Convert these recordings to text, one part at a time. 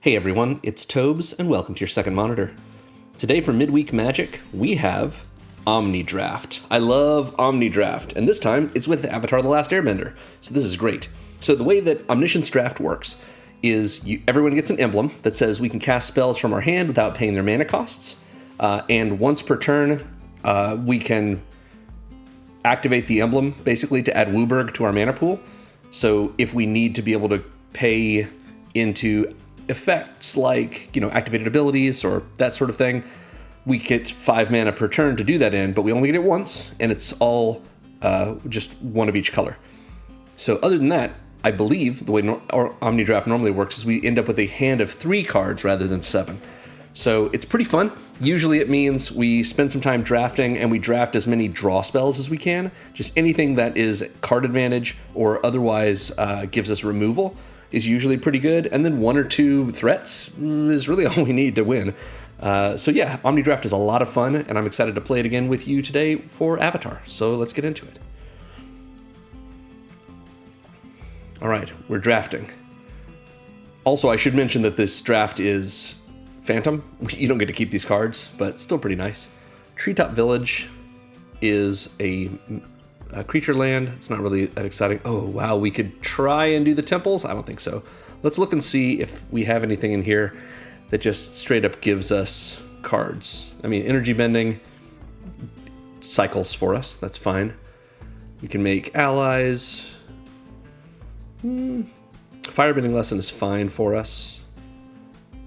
Hey everyone, it's Tobes, and welcome to your second monitor. Today for Midweek Magic, we have Omnidraft. I love Omnidraft, and this time it's with Avatar: The Last Airbender, so this is great. So the way that Omniscience Draft works is everyone gets an emblem that says we can cast spells from our hand without paying their mana costs, and once per turn, we can activate the emblem, basically, to add Wooburg to our mana pool. So if we need to be able to pay into effects like, activated abilities or that sort of thing, we get 5 mana per turn to do that in, but we only get it once, and it's all just one of each color. So other than that, I believe the way Omnidraft normally works is we end up with a hand of 3 cards rather than 7. So it's pretty fun. Usually it means we spend some time drafting and we draft as many draw spells as we can. Just anything that is card advantage or otherwise gives us removal is usually pretty good. And then 1 or 2 threats is really all we need to win. So yeah, Omnidraft is a lot of fun, and I'm excited to play it again with you today for Avatar. So let's get into it. All right, we're drafting. Also, I should mention that this draft is Phantom. You don't get to keep these cards, but still pretty nice. Treetop Village is a creature land. It's not really that exciting. Oh, wow, we could try and do the temples? I don't think so. Let's look and see if we have anything in here that just straight up gives us cards. I mean, energy bending cycles for us. That's fine. We can make allies. Firebending lesson is fine for us.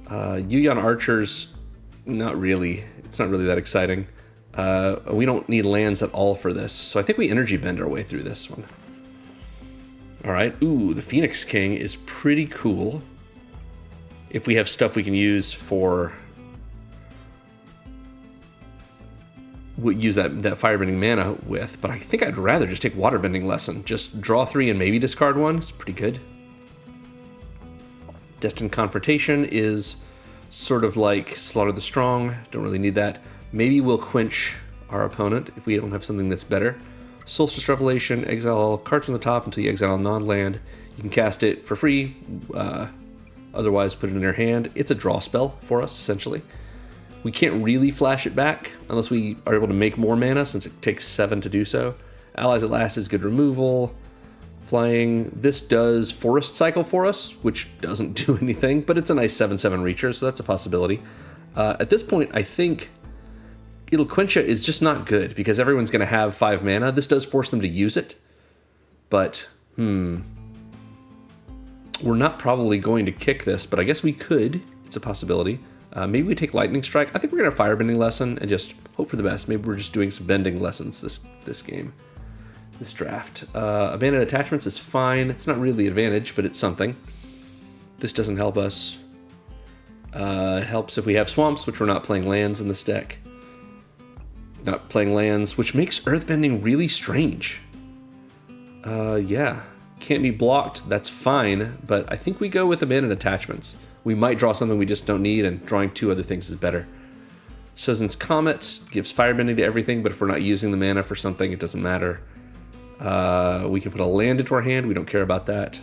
Yuyan archers, not really. It's not really that exciting. We don't need lands at all for this, so I think we energy bend our way through this one. All right. Ooh, the Phoenix King is pretty cool. If we have stuff we can use for, we'll use that firebending mana with, but I think I'd rather just take waterbending lesson. Just draw 3 and maybe discard 1. It's pretty good. Destined Confrontation is sort of like Slaughter the Strong. Don't really need that. Maybe we'll quench our opponent if we don't have something that's better. Solstice Revelation, exile all cards from the top until you exile a non-land. You can cast it for free, otherwise put it in your hand. It's a draw spell for us, essentially. We can't really flash it back unless we are able to make more mana, since it takes 7 to do so. Allies at Last is good removal. Flying, this does Forest Cycle for us, which doesn't do anything, but it's a nice 7/7 reacher, so that's a possibility. At this point, I think Eloquentia is just not good, because everyone's going to have 5 mana. This does force them to use it, but, we're not probably going to kick this, but I guess we could. It's a possibility. Maybe we take Lightning Strike. I think we're going to Firebending Lesson and just hope for the best. Maybe we're just doing some bending lessons this game. This draft. Abandoned Attachments is fine. It's not really advantage, but it's something. This doesn't help us. Helps if we have swamps, which we're not playing lands in this deck. Not playing lands, which makes Earthbending really strange. Yeah. Can't be blocked. That's fine, but I think we go with Abandoned Attachments. We might draw something we just don't need, and drawing 2 other things is better. Sozin's Comet gives Firebending to everything, but if we're not using the mana for something, it doesn't matter. We can put a land into our hand. We don't care about that.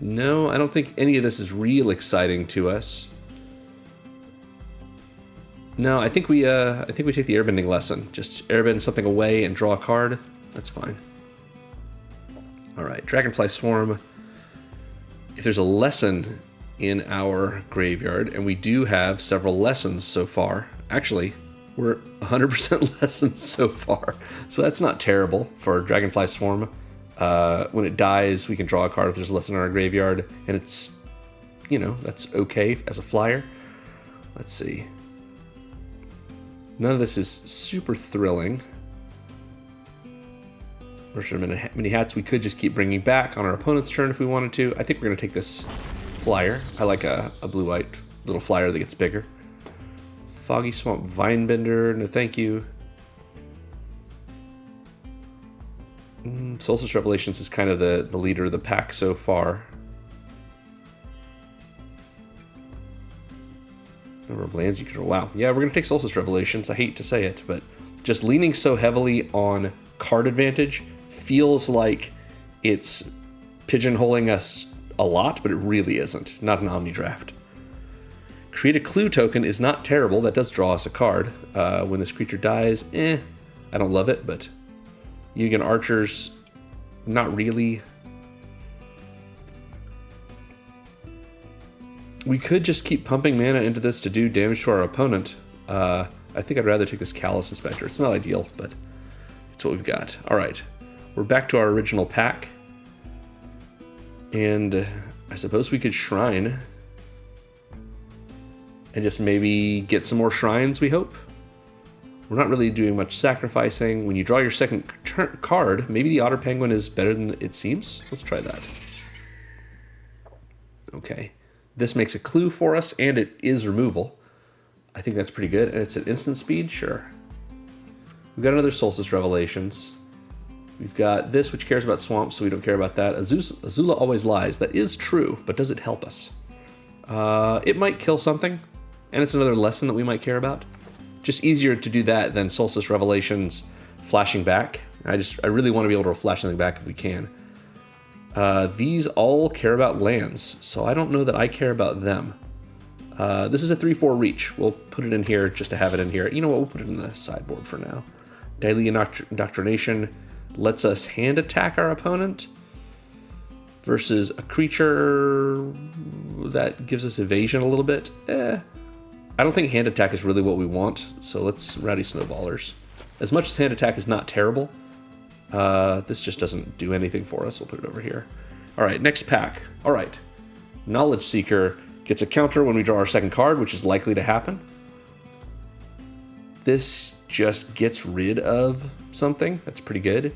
No, I don't think any of this is real exciting to us. No, I think we take the Airbending lesson. Just airbend something away and draw a card. That's fine. All right, Dragonfly Swarm. If there's a lesson in our graveyard, and we do have several lessons so far. Actually, we're 100% lessons so far, so that's not terrible for Dragonfly Swarm. When it dies, we can draw a card if there's a lesson in our graveyard, and it's, that's okay as a flyer. Let's see. None of this is super thrilling. Version of many hats we could just keep bringing back on our opponent's turn if we wanted to. I think we're going to take this flyer. I like a blue-white little flyer that gets bigger. Foggy Swamp Vinebender, no thank you. Solstice Revelations is kind of the leader of the pack so far. Number of lands you can draw. Wow. Yeah, we're going to take Solstice Revelations. I hate to say it, but just leaning so heavily on card advantage feels like it's pigeonholing us a lot, but it really isn't. Not an Omni draft. Create a clue token is not terrible. That does draw us a card. When this creature dies, I don't love it, but Yugen Archers, not really. We could just keep pumping mana into this to do damage to our opponent. I think I'd rather take this Callous Inspector. It's not ideal, but it's what we've got. All right, we're back to our original pack. And I suppose we could Shrine and just maybe get some more shrines, we hope. We're not really doing much sacrificing. When you draw your second card, maybe the Otter Penguin is better than it seems. Let's try that. Okay. This makes a clue for us, and it is removal. I think that's pretty good. And it's at instant speed? Sure. We've got another Solstice Revelations. We've got this, which cares about swamps, so we don't care about that. Azula always lies. That is true, but does it help us? It might kill something, and it's another lesson that we might care about. Just easier to do that than Solstice Revelations flashing back. I really want to be able to flash something back if we can. These all care about lands, so I don't know that I care about them. This is a 3/4 reach. We'll put it in here just to have it in here. You know what? We'll put it in the sideboard for now. Daily Indoctrination lets us hand attack our opponent versus a creature that gives us evasion a little bit. I don't think hand attack is really what we want, so let's Rowdy Snowballers. As much as hand attack is not terrible, this just doesn't do anything for us. We'll put it over here. All right, next pack. All right, Knowledge Seeker gets a counter when we draw our second card, which is likely to happen. This just gets rid of something. That's pretty good.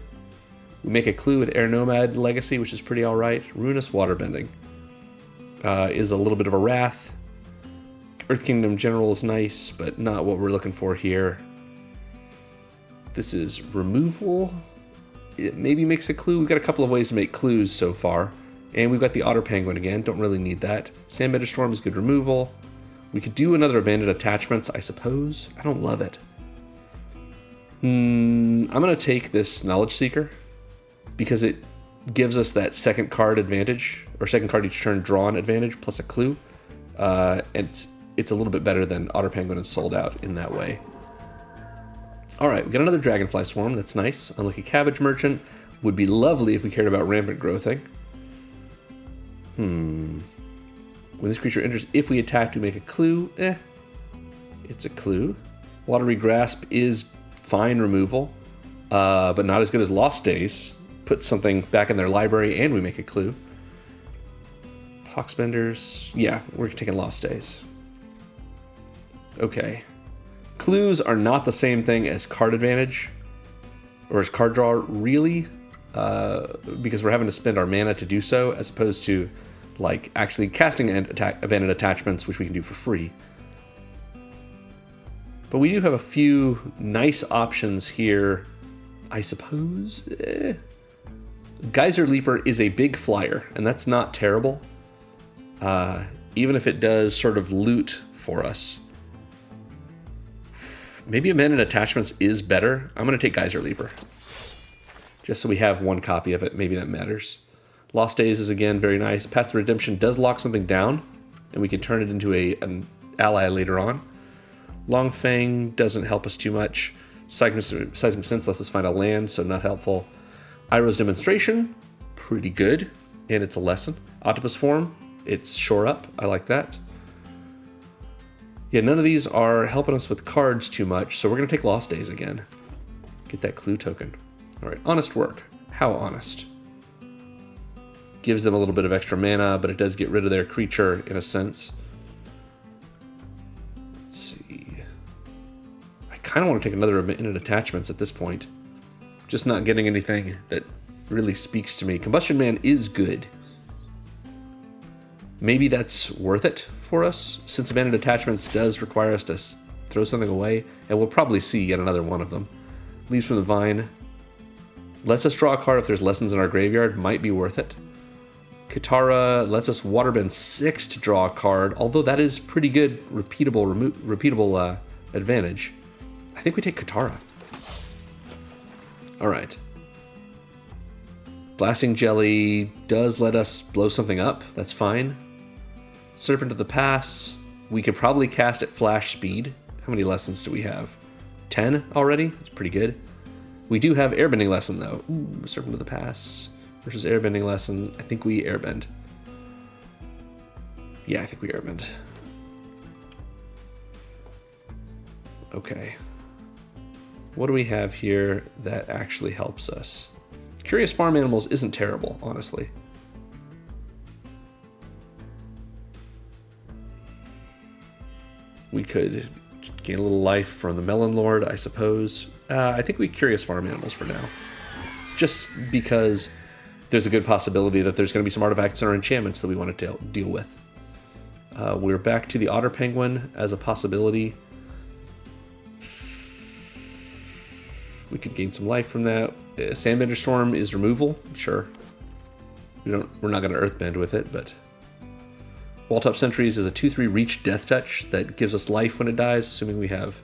We make a clue with Air Nomad Legacy, which is pretty all right. Ruinous Waterbending is a little bit of a wrath. Earth Kingdom General is nice, but not what we're looking for here. This is removal. It maybe makes a clue. We've got a couple of ways to make clues so far. And we've got the Otter Penguin again. Don't really need that. Sandbender Storm is good removal. We could do another Abandoned Attachments, I suppose. I don't love it. I'm going to take this Knowledge Seeker because it gives us that second card advantage, or second card each turn drawn advantage plus a clue. And it's a little bit better than Otter Penguin and Sold Out in that way. All right, we got another Dragonfly Swarm. That's nice. Unlucky Cabbage Merchant would be lovely if we cared about Rampant Growthing. When this creature enters, if we attack to make a clue, it's a clue. Watery Grasp is fine removal, but not as good as Lost Days. Put something back in their library and we make a clue. Hawksbenders, yeah, we're taking Lost Days. Okay. Clues are not the same thing as card advantage, or as card draw, really, because we're having to spend our mana to do so, as opposed to like actually casting Abandoned Attachments, which we can do for free. But we do have a few nice options here, I suppose. Geyser Leaper is a big flyer, and that's not terrible, even if it does sort of loot for us. Maybe Abandoned Attachments is better. I'm going to take Geyser Leaper, just so we have one copy of it. Maybe that matters. Lost Days is, again, very nice. Path to Redemption does lock something down, and we can turn it into an ally later on. Long Fang doesn't help us too much. Seismic Sense lets us find a land, so not helpful. Iroh's Demonstration, pretty good, and it's a lesson. Octopus Form, it's Shore Up. I like that. Yeah, none of these are helping us with cards too much, so we're going to take Lost Days again. Get that clue token. All right, Honest Work. How honest? Gives them a little bit of extra mana, but it does get rid of their creature in a sense. Let's see. I kind of want to take another Abandoned Attachments at this point. Just not getting anything that really speaks to me. Combustion Man is good. Maybe that's worth it for us, since Abandoned Attachments does require us to throw something away, and we'll probably see yet another one of them. Leaves from the Vine. Lets us draw a card if there's lessons in our graveyard. Might be worth it. Katara lets us waterbend 6 to draw a card, although that is pretty good repeatable advantage. I think we take Katara. All right. Blasting Jelly does let us blow something up. That's fine. Serpent of the Pass. We could probably cast at flash speed. How many lessons do we have? 10 already? That's pretty good. We do have Airbending Lesson, though. Ooh, Serpent of the Pass versus Airbending Lesson. I think we Airbend. Yeah, I think we Airbend. Okay. What do we have here that actually helps us? Curious Farm Animals isn't terrible, honestly. We could gain a little life from the Melon Lord, I suppose. I think we Curious Farm Animals for now. Just because there's a good possibility that there's going to be some artifacts or enchantments that we want to deal with. We're back to the Otter Penguin as a possibility. We could gain some life from that. Sandbender Storm is removal, sure. We're not going to Earthbend with it, but Walltop Sentries is a 2/3 reach Death Touch that gives us life when it dies, assuming we have.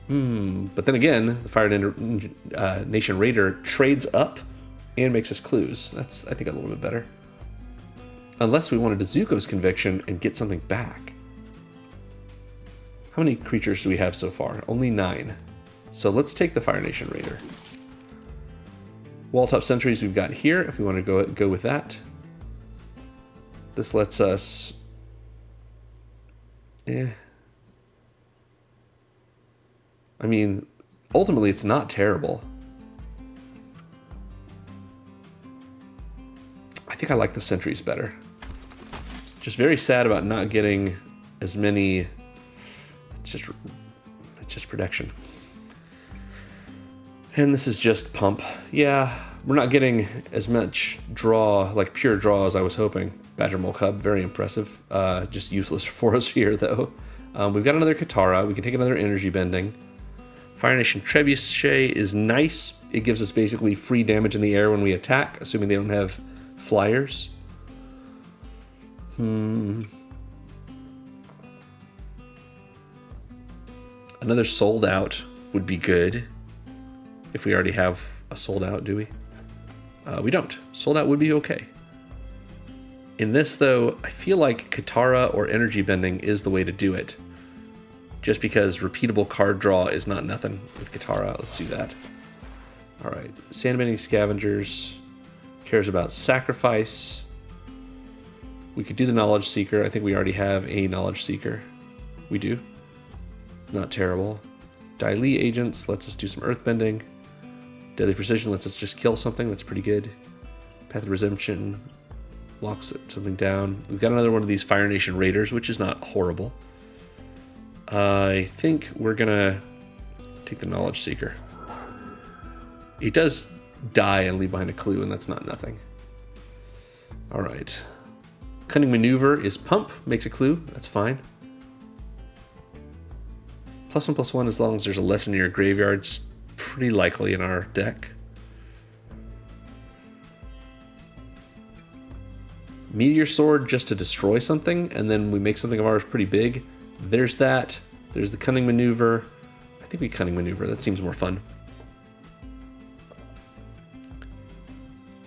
But then again, the Fire Nation Raider trades up and makes us clues. That's, I think, a little bit better. Unless we wanted to Zuko's Conviction and get something back. How many creatures do we have so far? Only 9. So let's take the Fire Nation Raider. Walltop Sentries we've got here, if we want to go with that. This lets us... I mean, ultimately it's not terrible. I think I like the Sentries better. Just very sad about not getting as many... It's just protection. And this is just pump. Yeah, we're not getting as much draw, like pure draw, as I was hoping. Badger Mole Cub, very impressive. Just useless for us here, though. We've got another Katara. We can take another Energy Bending. Fire Nation Trebuchet is nice. It gives us basically free damage in the air when we attack, assuming they don't have flyers. Another Sold Out would be good. If we already have a Sold Out, do we? We don't. Sold Out would be okay. In this, though, I feel like Katara or Energy Bending is the way to do it. Just because repeatable card draw is not nothing with Katara. Let's do that. Alright. Sandbending Scavengers cares about Sacrifice. We could do the Knowledge Seeker. I think we already have a Knowledge Seeker. We do. Not terrible. Dai Agents lets us do some Earthbending. Deadly Precision lets us just kill something. That's pretty good. Path of Redemption locks something down. We've got another one of these Fire Nation Raiders, which is not horrible. I think we're going to take the Knowledge Seeker. He does die and leave behind a clue, and that's not nothing. All right. Cunning Maneuver is pump, makes a clue. That's fine. +1/+1 as long as there's a lesson in your graveyard. It's pretty likely in our deck. Meteor Sword just to destroy something, and then we make something of ours pretty big. There's that. There's the Cunning Maneuver. I think we Cunning Maneuver. That seems more fun.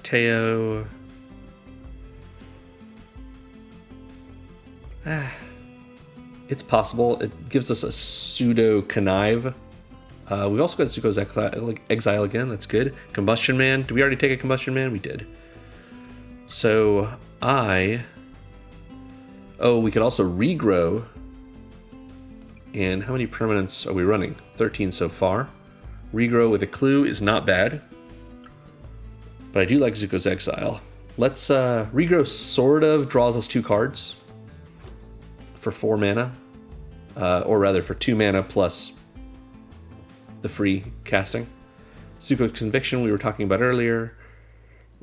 Teo. It's possible. It gives us a pseudo connive. We've also got Zuko's Exile again. That's good. Combustion Man. Did we already take a Combustion Man? We did. So we could also regrow. And how many permanents are we running? 13 so far. Regrow with a clue is not bad. But I do like Zuko's Exile. Let's regrow sort of draws us 2 cards for 4 mana. Or rather for 2 mana plus the free casting. Zuko's Conviction we were talking about earlier.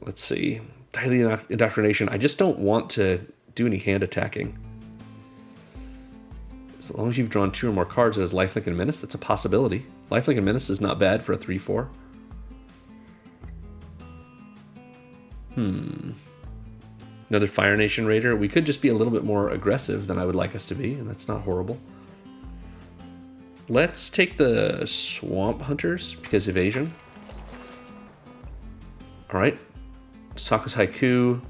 Let's see. Daily Indoctrination. I just don't want to do any hand attacking. As long as you've drawn 2 or more cards that has Lifelink and Menace, that's a possibility. Lifelink and Menace is not bad for a 3/4. Another Fire Nation Raider. We could just be a little bit more aggressive than I would like us to be, and that's not horrible. Let's take the Swamp Hunters, because evasion. Alright. Sokka's Haiku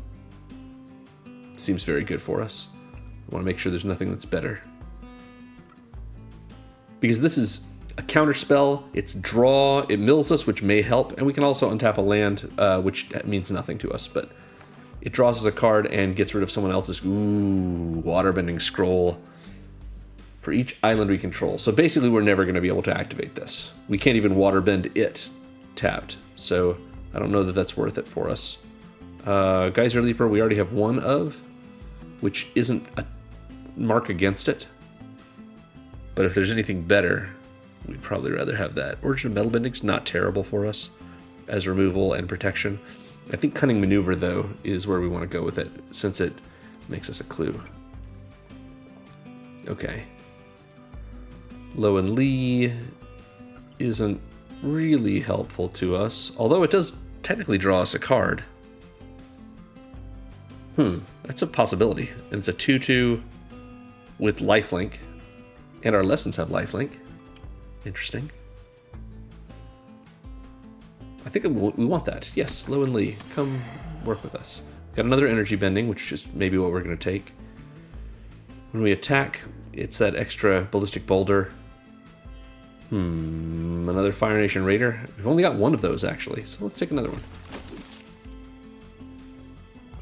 seems very good for us. I want to make sure there's nothing that's better. Because this is a counter spell, it's draw, it mills us, which may help, and we can also untap a land, which means nothing to us, but it draws us a card and gets rid of someone else's, waterbending scroll for each island we control. So basically we're never going to be able to activate this. We can't even waterbend it tapped, so I don't know that that's worth it for us. Geyser Leaper we already have one of, which isn't a mark against it, but if there's anything better, we'd probably rather have that. Origin of Metal Bending's not terrible for us as removal and protection. I think Cunning Maneuver, though, is where we want to go with it, since it makes us a clue. Okay. Low and Lee isn't really helpful to us, although it does technically draw us a card. That's a possibility. And it's a 2/2 with lifelink, and our lessons have lifelink. Interesting. I think we want that. Yes, Low and Lee, come work with us. Got another energy bending, which is maybe what we're going to take. When we attack, it's that extra ballistic boulder. Another Fire Nation Raider. We've only got one of those, actually, so let's take another one.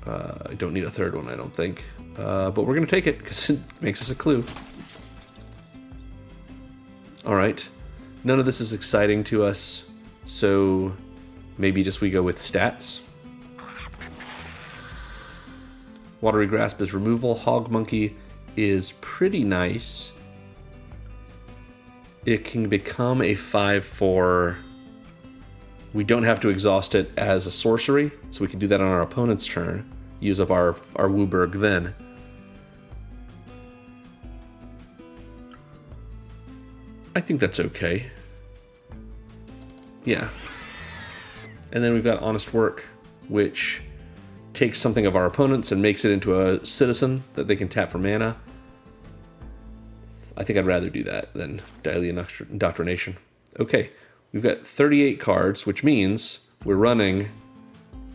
I don't need a third one, I don't think. But we're going to take it, because it makes us a clue. Alright. None of this is exciting to us, so maybe just we go with stats. Watery Grasp is removal. Hog Monkey is pretty nice. It can become a 5/4. We don't have to exhaust it as a sorcery, so we can do that on our opponent's turn. Use up our Wooburg then. I think that's okay. Yeah. And then we've got Honest Work, which takes something of our opponent's and makes it into a citizen that they can tap for mana. I think I'd rather do that than Daily Indoctrination. Okay, we've got 38 cards, which means we're running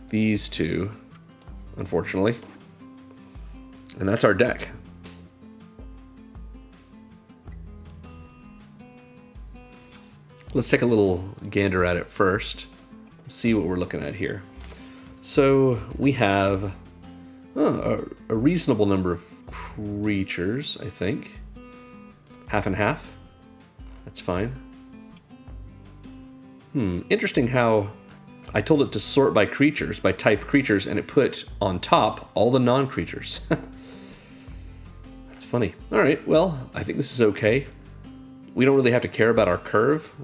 these two, unfortunately. And that's our deck. Let's take a little gander at it first. Let's see what we're looking at here. So we have a reasonable number of creatures, I think. Half and half. That's fine. Interesting how I told it to sort by creatures, by type creatures, and it put on top all the non-creatures. That's funny. All right, well, I think this is okay. We don't really have to care about our curve.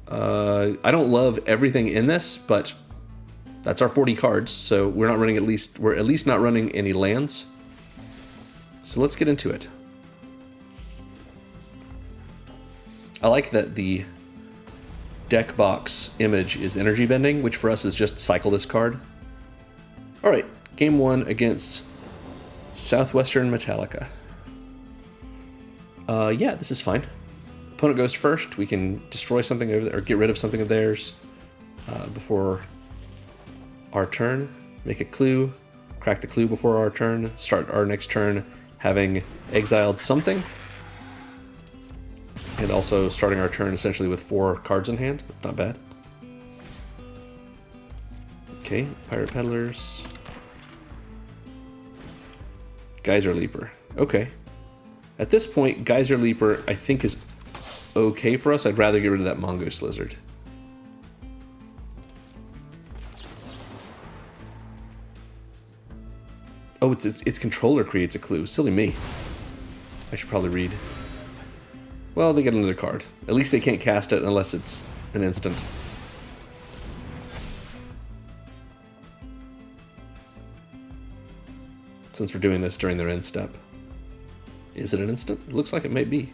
I don't love everything in this, but that's our 40 cards, so we're at least not running any lands. So let's get into it. I like that the deck box image is energy bending, which for us is just cycle this card. All right, game 1 against Southwestern Metallica. Yeah, this is fine. Opponent goes first. We can destroy something over there, or get rid of something of theirs before our turn. Make a clue, crack the clue before our turn. Start our next turn having exiled something, and also starting our turn essentially with 4 cards in hand. That's not bad. Okay, Pirate Peddlers. Geyser Leaper. Okay. At this point, Geyser Leaper I think is okay for us. I'd rather get rid of that Mongoose Lizard. Oh, its controller creates a clue. Silly me. I should probably read. Well, they get another card. At least they can't cast it unless it's an instant. Since we're doing this during their end step. Is it an instant? It looks like it might be.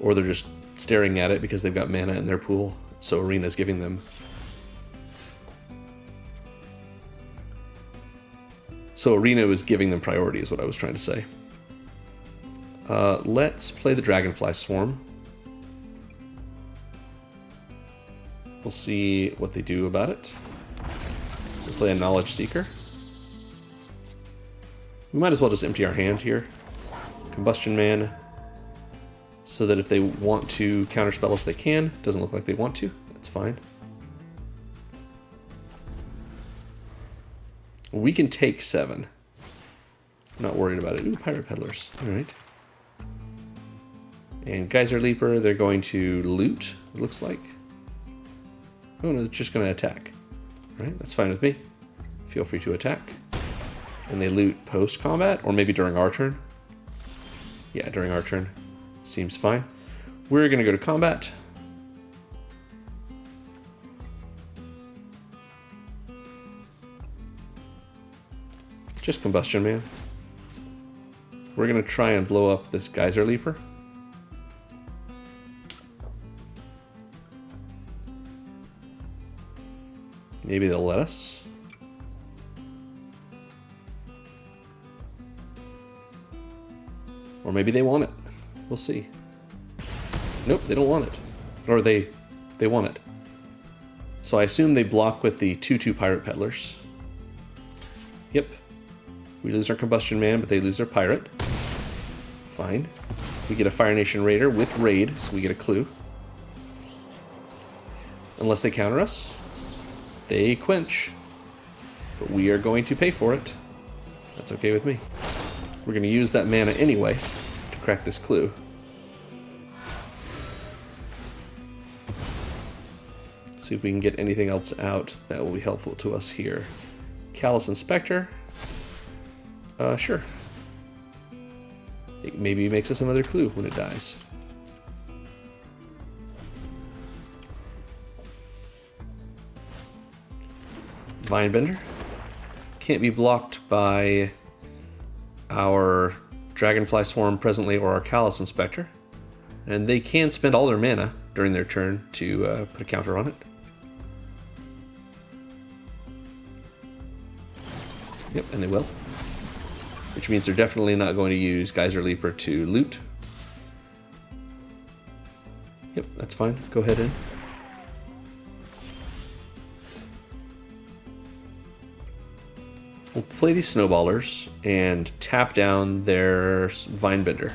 Or they're just staring at it because they've got mana in their pool, so Arena's giving them. So Arena was giving them priority is what I was trying to say. Let's play the Dragonfly Swarm. We'll see what they do about it. play a Knowledge Seeker. We might as well just empty our hand here. Combustion Man. So that if they want to counterspell us, they can. Doesn't look like they want to. That's fine. We can take 7. I'm not worried about it. Ooh, Pirate Peddlers. Alright. And Geyser Leaper, they're going to loot, it looks like. Oh no, they're just going to attack. Alright, that's fine with me. Feel free to attack. And they loot post-combat, or maybe during our turn. Yeah, during our turn. Seems fine. We're going to go to combat. Just Combustion Man. We're going to try and blow up this Geyser Leaper. Maybe they'll let us. Or maybe they want it. We'll see. Nope, they don't want it. Or they want it. So I assume they block with the 2/2 Pirate Peddlers. Yep. We lose our Combustion Man, but they lose their Pirate. Fine. We get a Fire Nation Raider with Raid, so we get a clue. Unless they counter us. They quench. But we are going to pay for it. That's okay with me. We're going to use that mana anyway to crack this clue. See if we can get anything else out that will be helpful to us here. Callous Inspector. Sure. It maybe makes us another clue when it dies. Vinebender. Can't be blocked by our Dragonfly Swarm presently or our Callous Inspector. And they can spend all their mana during their turn to put a counter on it. Yep, and they will. Which means they're definitely not going to use Geyser Leaper to loot. Yep, that's fine. Go ahead in. We'll play these Snowballers and tap down their Vinebender.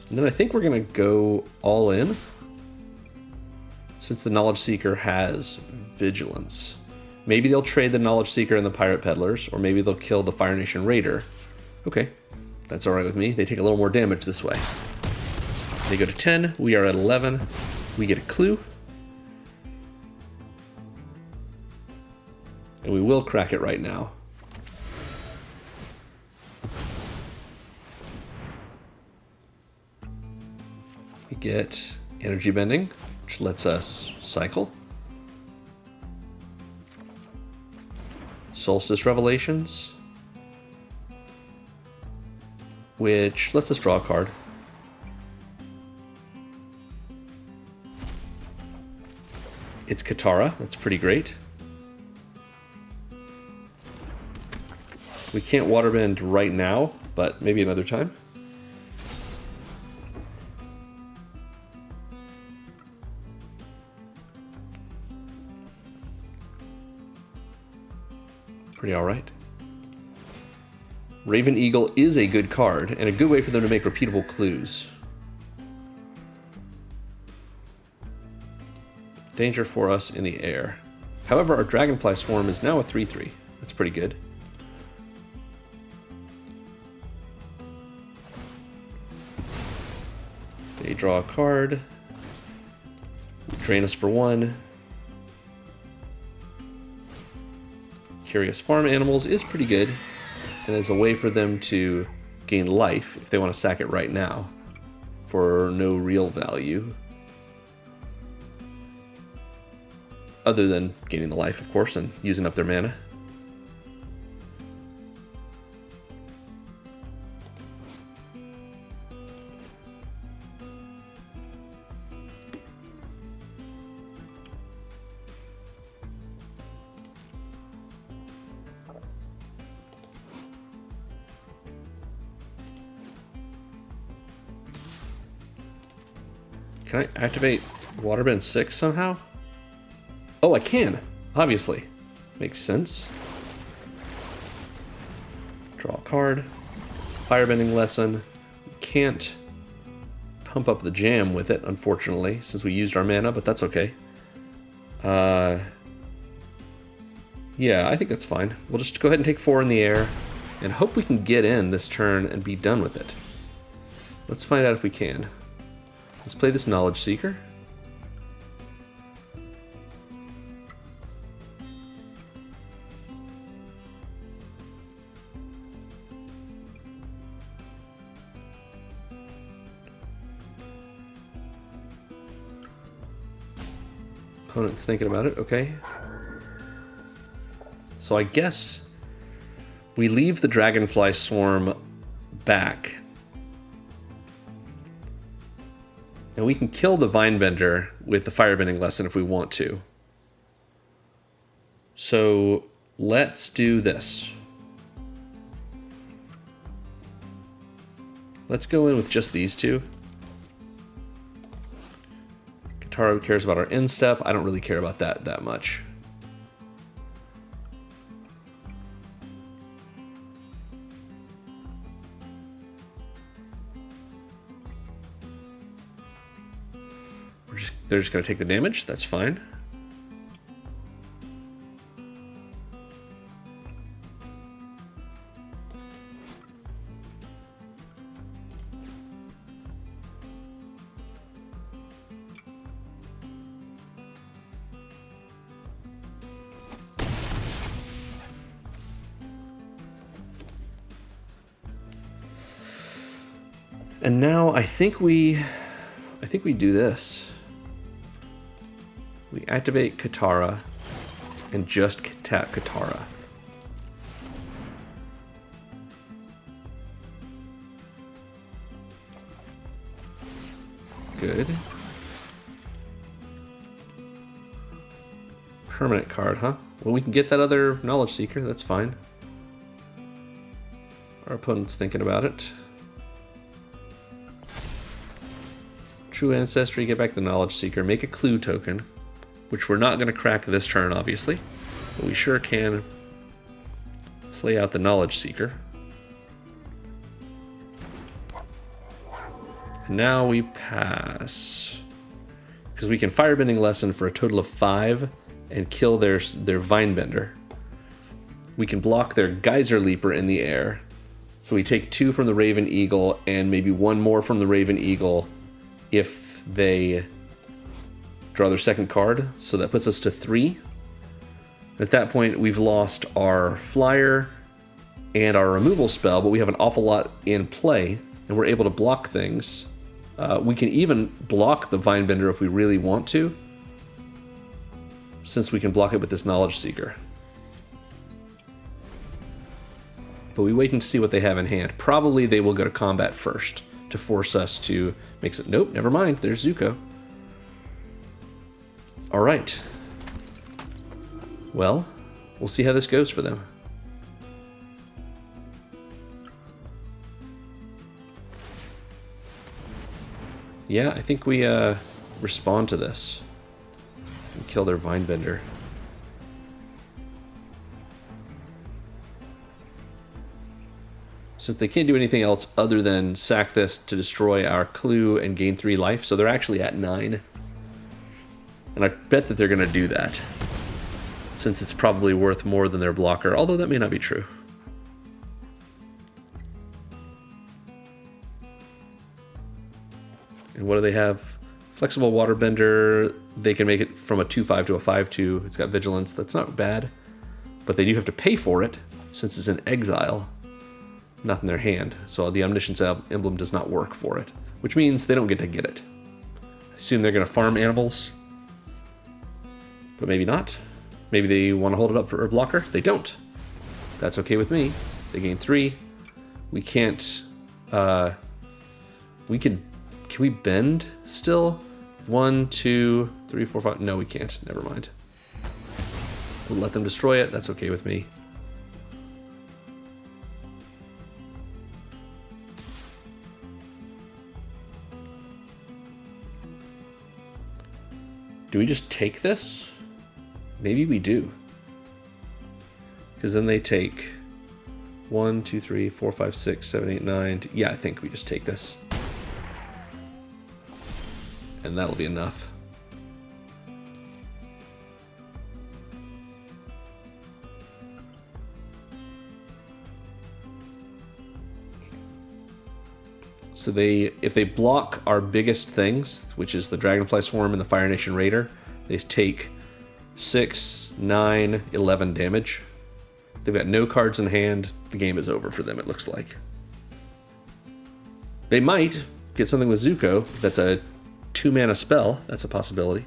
And then I think we're going to go all in. Since the Knowledge Seeker has Vigilance. Maybe they'll trade the Knowledge Seeker and the Pirate Peddlers, or maybe they'll kill the Fire Nation Raider. Okay, that's alright with me. They take a little more damage this way. They go to 10, we are at 11. We get a clue. And we will crack it right now. We get Energy Bending, which lets us cycle. Solstice Revelations, which lets us draw a card. It's Katara, that's pretty great. We can't waterbend right now, but maybe another time. Pretty alright. Raven Eagle is a good card, and a good way for them to make repeatable clues. Danger for us in the air. However, our Dragonfly Swarm is now a 3/3. That's pretty good. They draw a card. Drain us for 1. Curious Farm Animals is pretty good, and is a way for them to gain life if they want to sack it right now for no real value. Other than gaining the life, of course, and using up their mana. Can I activate Waterbend 6 somehow? Oh, I can, obviously. Makes sense. Draw a card. Firebending Lesson. We can't pump up the jam with it, unfortunately, since we used our mana, but that's okay. Yeah, I think that's fine. We'll just go ahead and take 4 in the air and hope we can get in this turn and be done with it. Let's find out if we can. Let's play this Knowledge Seeker. Opponent's thinking about it, okay. So I guess we leave the Dragonfly Swarm back. And we can kill the Vinebender with the Firebending Lesson if we want to. So let's do this. Let's go in with just these two. Katara cares about our instep. I don't really care about that much. They're just going to take the damage. That's fine. And now I think we do this. We activate Katara and just tap Katara. Good. Permanent card, huh? Well, we can get that other Knowledge Seeker, that's fine. Our opponent's thinking about it. True Ancestry, get back the Knowledge Seeker, make a clue token, which we're not going to crack this turn, obviously, but we sure can play out the Knowledge Seeker. And now we pass, because we can Firebending Lesson for a total of 5 and kill their Vinebender. We can block their Geyser Leaper in the air, so we take 2 from the Raven Eagle and maybe 1 more from the Raven Eagle if they draw their second card, so that puts us to 3. At that point, we've lost our flyer and our removal spell, but we have an awful lot in play, and we're able to block things. We can even block the Vinebender if we really want to, since we can block it with this Knowledge Seeker. But we wait and see what they have in hand. Probably they will go to combat first to force us to make it. Nope, never mind. There's Zuko. All right. Well, we'll see how this goes for them. Yeah, I think we respond to this and kill their Vinebender. Since they can't do anything else other than sack this to destroy our clue and gain 3 life, so they're actually at 9. And I bet that they're going to do that, since it's probably worth more than their blocker, although that may not be true. And what do they have? Flexible Waterbender, they can make it from a 2/5 to a 5/2. It's got Vigilance, that's not bad. But they do have to pay for it, since it's in exile, not in their hand. So the Omniscience emblem does not work for it, which means they don't get to get it. I assume they're going to farm animals, but maybe not. Maybe they want to hold it up for a blocker. They don't. That's okay with me. They gain 3. We can't, can we bend still? 1, 2, 3, 4, 5. No, we can't. Never mind. We'll let them destroy it. That's okay with me. Do we just take this? Maybe we do. Because then they take 1, 2, 3, 4, 5, 6, 7, 8, 9. Yeah, I think we just take this. And that'll be enough. So if they block our biggest things, which is the Dragonfly Swarm and the Fire Nation Raider, they take 6, 9, 11 damage. They've got no cards in hand. The game is over for them, it looks like. They might get something with Zuko that's a 2-mana spell. That's a possibility.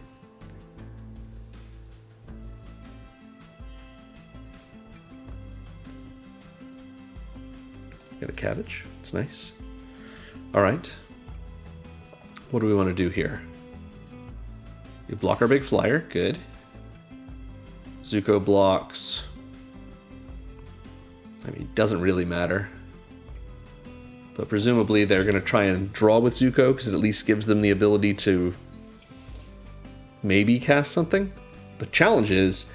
Got a cabbage. It's nice. All right. What do we want to do here? You block our big flyer. Good. Zuko blocks. I mean, it doesn't really matter. But presumably they're going to try and draw with Zuko because it at least gives them the ability to maybe cast something. The challenge is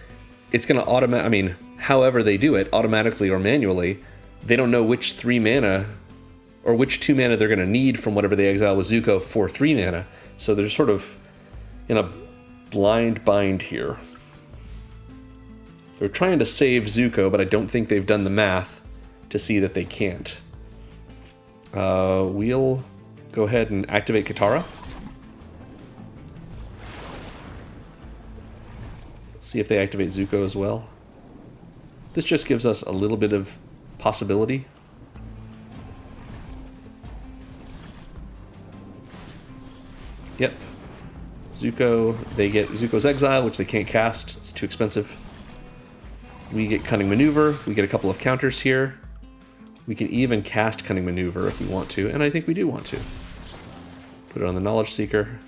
it's going to I mean, however they do it, automatically or manually, they don't know which 3 mana or which 2 mana they're going to need from whatever they exile with Zuko for 3 mana. So they're sort of in a blind bind here. They're trying to save Zuko, but I don't think they've done the math to see that they can't. We'll go ahead and activate Katara. See if they activate Zuko as well. This just gives us a little bit of possibility. Yep. Zuko, they get Zuko's Exile, which they can't cast. It's too expensive. We get Cunning Maneuver. We get a couple of counters here. We can even cast Cunning Maneuver if we want to, and I think we do want to. Put it on the Knowledge Seeker.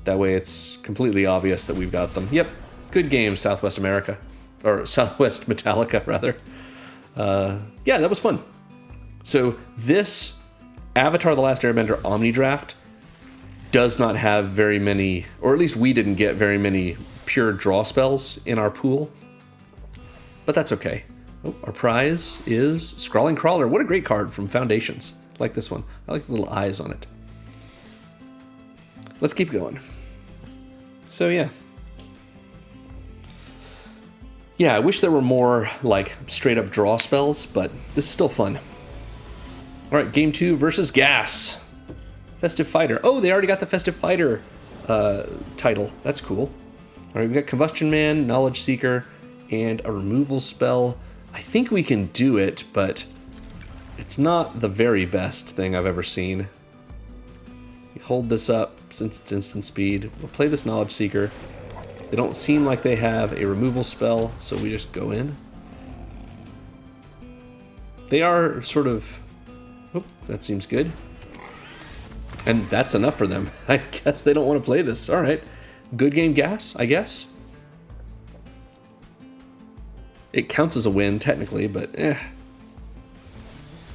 That way it's completely obvious that we've got them. Yep, good game, Southwest America. Or Southwest Metallica, rather. Yeah, that was fun. So this Avatar: The Last Airbender Omni Draft does not have very many, or at least we didn't get very many pure draw spells in our pool. But that's okay. Oh, our prize is Scrawling Crawler. What a great card from Foundations. I like this one. I like the little eyes on it. Let's keep going. So yeah. Yeah, I wish there were more like straight up draw spells, but this is still fun. All right, game 2 versus Gas. Festive Fighter. Oh, they already got the Festive Fighter title. That's cool. All right, we got Combustion Man, Knowledge Seeker, and a removal spell. I think we can do it, but it's not the very best thing I've ever seen. You hold this up since it's instant speed. We'll play this Knowledge Seeker. They don't seem like they have a removal spell, so we just go in. They are sort of... Oh, that seems good. And that's enough for them. I guess they don't want to play this. All right. Good game, Gas, I guess. It counts as a win, technically, but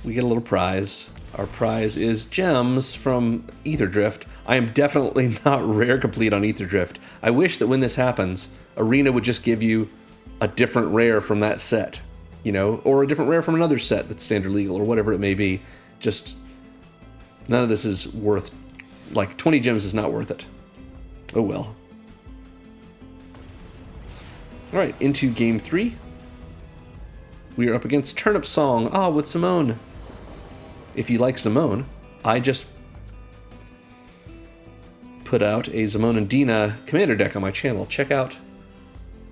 we get a little prize. Our prize is gems from Ether Drift. I am definitely not rare complete on Ether Drift. I wish that when this happens, Arena would just give you a different rare from that set, you know, or a different rare from another set that's standard legal, or whatever it may be. Just, none of this is worth, like, 20 gems is not worth it. Oh well. All right, into game 3. We are up against Turnip Song. Ah, with Simone. If you like Simone, I just put out a Simone and Dina commander deck on my channel. Check out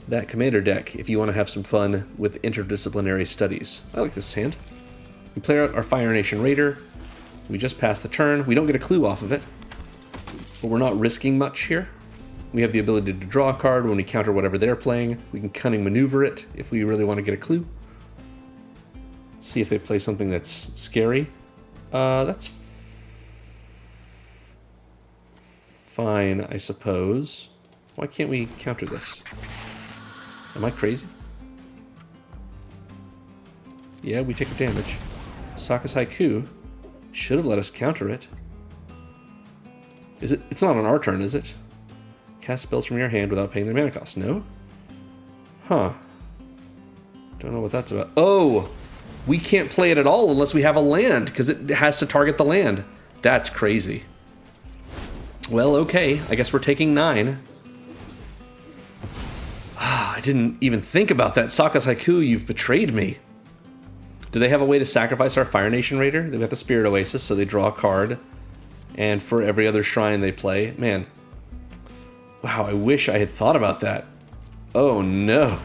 that commander deck if you want to have some fun with interdisciplinary studies. I like this hand. We play out our Fire Nation Raider. We just pass the turn. We don't get a clue off of it, but we're not risking much here. We have the ability to draw a card when we counter whatever they're playing. We can Cunning Maneuver it if we really want to get a clue. See if they play something that's scary. That's fine, I suppose. Why can't we counter this? Am I crazy? Yeah, we take the damage. Sokka's Haiku should have let us counter it. Is it? It's not on our turn, is it? Cast spells from your hand without paying their mana cost. No? Huh. Don't know what that's about. Oh! We can't play it at all unless we have a land, because it has to target the land. That's crazy. Well, okay. I guess we're taking 9. I didn't even think about that. Sokka's Haiku, you've betrayed me. Do they have a way to sacrifice our Fire Nation Raider? They've got the Spirit Oasis, so they draw a card. And for every other shrine they play. Man. Wow, I wish I had thought about that. Oh, no.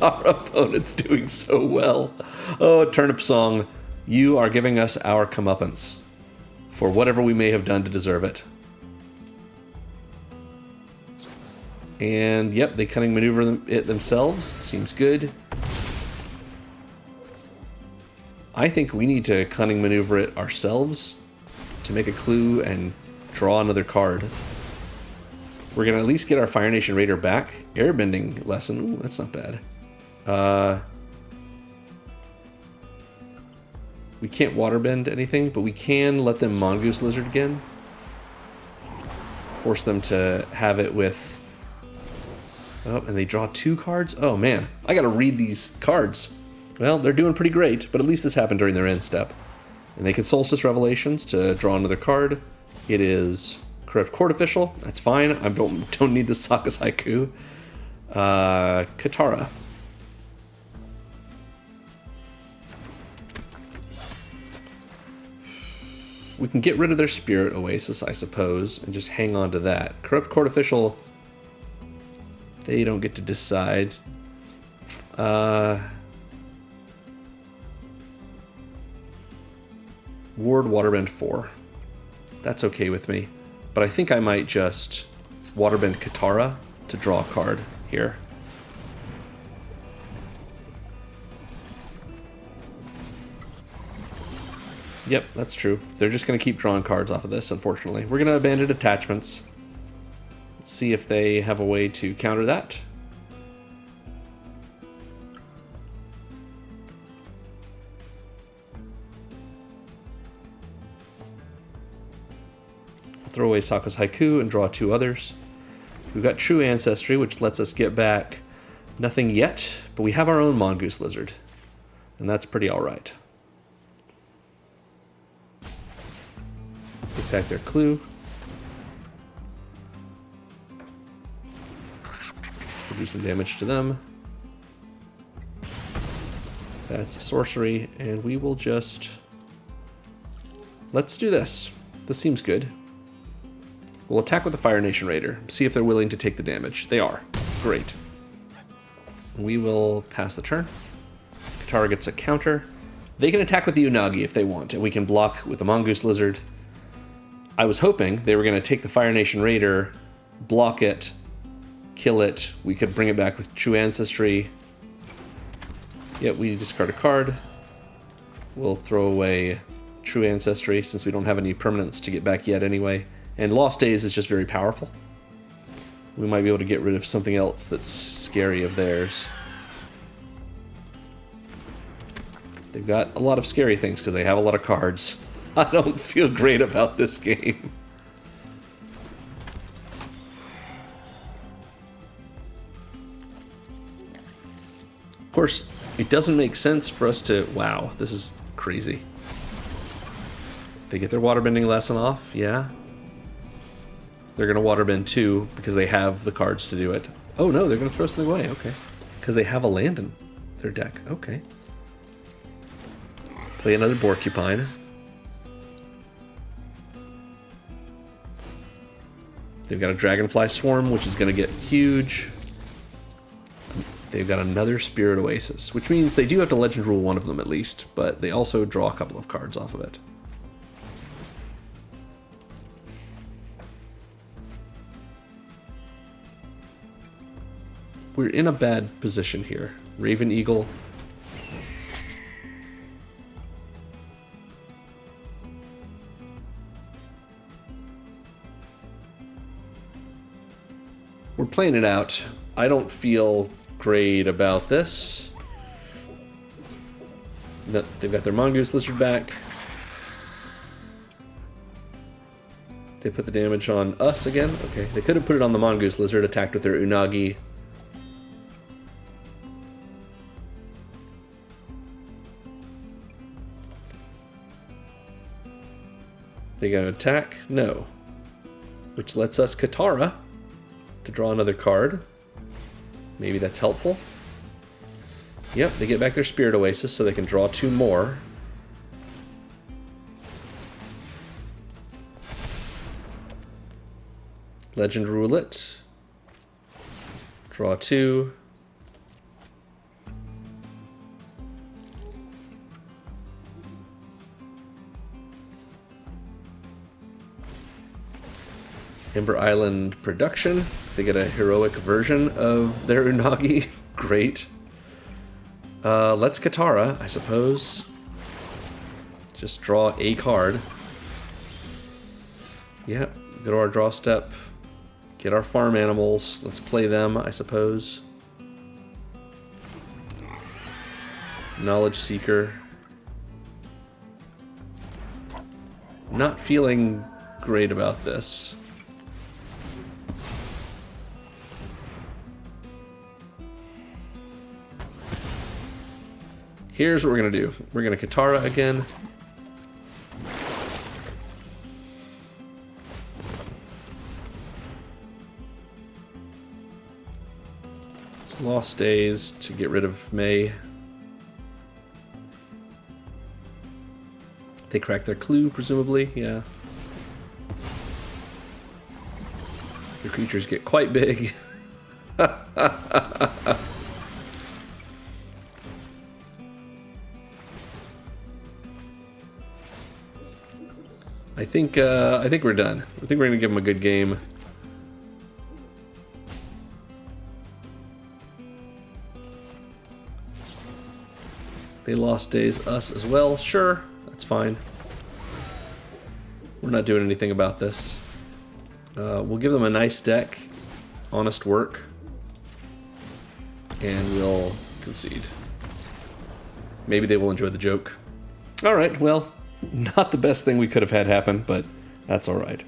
Our opponent's doing so well. Oh, Turnip Song, you are giving us our comeuppance for whatever we may have done to deserve it. And, yep, they cunning maneuver it themselves. Seems good. I think we need to cunning maneuver it ourselves to make a clue and draw another card. We're going to at least get our Fire Nation Raider back. Airbending lesson. Ooh, that's not bad. We can't waterbend anything, but we can let them Mongoose Lizard again. Force them to have it with... Oh, and they draw 2 cards? Oh, man. I gotta read these cards. Well, they're doing pretty great, but at least this happened during their end step. And they can Solstice Revelations to draw another card. It is Corrupt Court Official. That's fine. I don't need the Sokka's Haiku. Katara. We can get rid of their Spirit Oasis, I suppose, and just hang on to that. Corrupt Court Official, they don't get to decide. Ward Waterbend 4. That's okay with me. But I think I might just Waterbend Katara to draw a card here. Yep, that's true. They're just going to keep drawing cards off of this, unfortunately. We're going to abandon attachments. Let's see if they have a way to counter that. I'll throw away Sokka's Haiku and draw 2 others. We've got True Ancestry, which lets us get back nothing yet, but we have our own Mongoose Lizard, and that's pretty alright. They sack their clue. We'll do some damage to them. That's a sorcery, and we will just... Let's do this. This seems good. We'll attack with the Fire Nation Raider, see if they're willing to take the damage. They are. Great. We will pass the turn. Katara gets a counter. They can attack with the Unagi if they want, and we can block with the Mongoose Lizard. I was hoping they were going to take the Fire Nation Raider, block it, kill it. We could bring it back with True Ancestry. Yep, we discard a card. We'll throw away True Ancestry since we don't have any permanents to get back yet anyway. And Lost Days is just very powerful. We might be able to get rid of something else that's scary of theirs. They've got a lot of scary things because they have a lot of cards. I don't feel great about this game. Of course, it doesn't make sense for us to... Wow, this is crazy. They get their waterbending lesson off, yeah. They're going to waterbend too because they have the cards to do it. Oh no, they're going to throw something away, okay. Because they have a land in their deck, okay. Play another Borcupine. They've got a Dragonfly Swarm, which is going to get huge. They've got another Spirit Oasis, which means they do have to Legend Rule one of them at least, but they also draw a couple of cards off of it. We're in a bad position here. Raven Eagle. We're playing it out. I don't feel great about this. They've got their Mongoose Lizard back. They put the damage on us again? Okay, they could have put it on the Mongoose Lizard, attacked with their Unagi. They gonna attack? No. Which lets us Katara to draw another card. Maybe that's helpful. Yep, they get back their Spirit Oasis so they can draw 2 more. Legend Roulette. Draw 2. Ember Island Production. They get a heroic version of their Unagi. Great. Let's Katara, I suppose. Just draw a card. Yep, go to our draw step. Get our farm animals. Let's play them, I suppose. Knowledge Seeker. Not feeling great about this. Here's what we're going to do. We're going to Katara again. Lost Days to get rid of May. They cracked their clue, presumably. Yeah. The creatures get quite big. I think we're done. I think we're gonna give them a good game. They lost days, us as well. Sure, that's fine. We're not doing anything about this. We'll give them a nice deck, honest work, and we'll concede. Maybe they will enjoy the joke. All right, well. Not the best thing we could have had happen, but that's alright.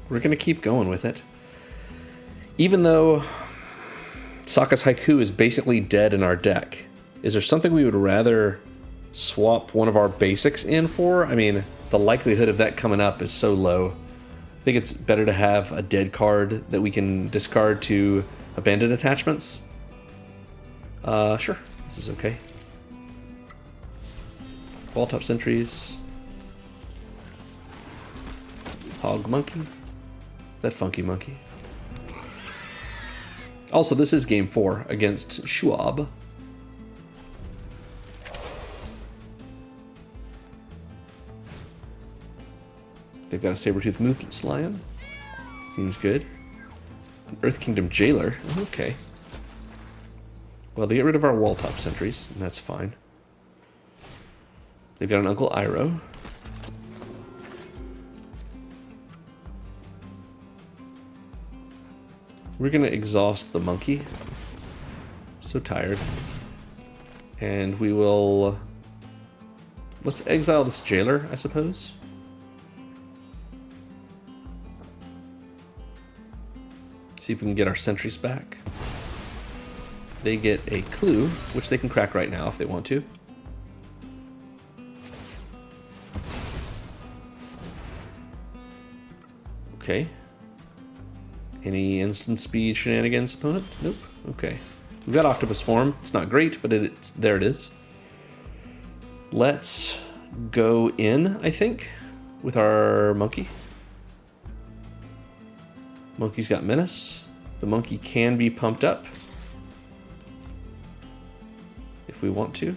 We're going to keep going with it. Even though Sokka's Haiku is basically dead in our deck, is there something we would rather swap one of our basics in for? I mean, the likelihood of that coming up is so low. I think it's better to have a dead card that we can discard to abandon attachments. Sure. This is okay. Wall top sentries. Hog monkey. That funky monkey. Also, this is game 4 against Schwab. They've got a Sabertooth Moose Lion. Seems good. An Earth Kingdom Jailer. Okay. Well, they get rid of our wall top sentries, and that's fine. They've got an Uncle Iroh. We're going to exhaust the monkey. So tired. And we will... Let's exile this jailer, I suppose. See if we can get our sentries back. They get a clue, which they can crack right now if they want to. Okay. Any instant speed shenanigans, opponent? Nope. Okay. We've got Octopus form. It's not great, but there it is. Let's go in, I think, with our monkey. Monkey's got Menace. The monkey can be pumped up if we want to.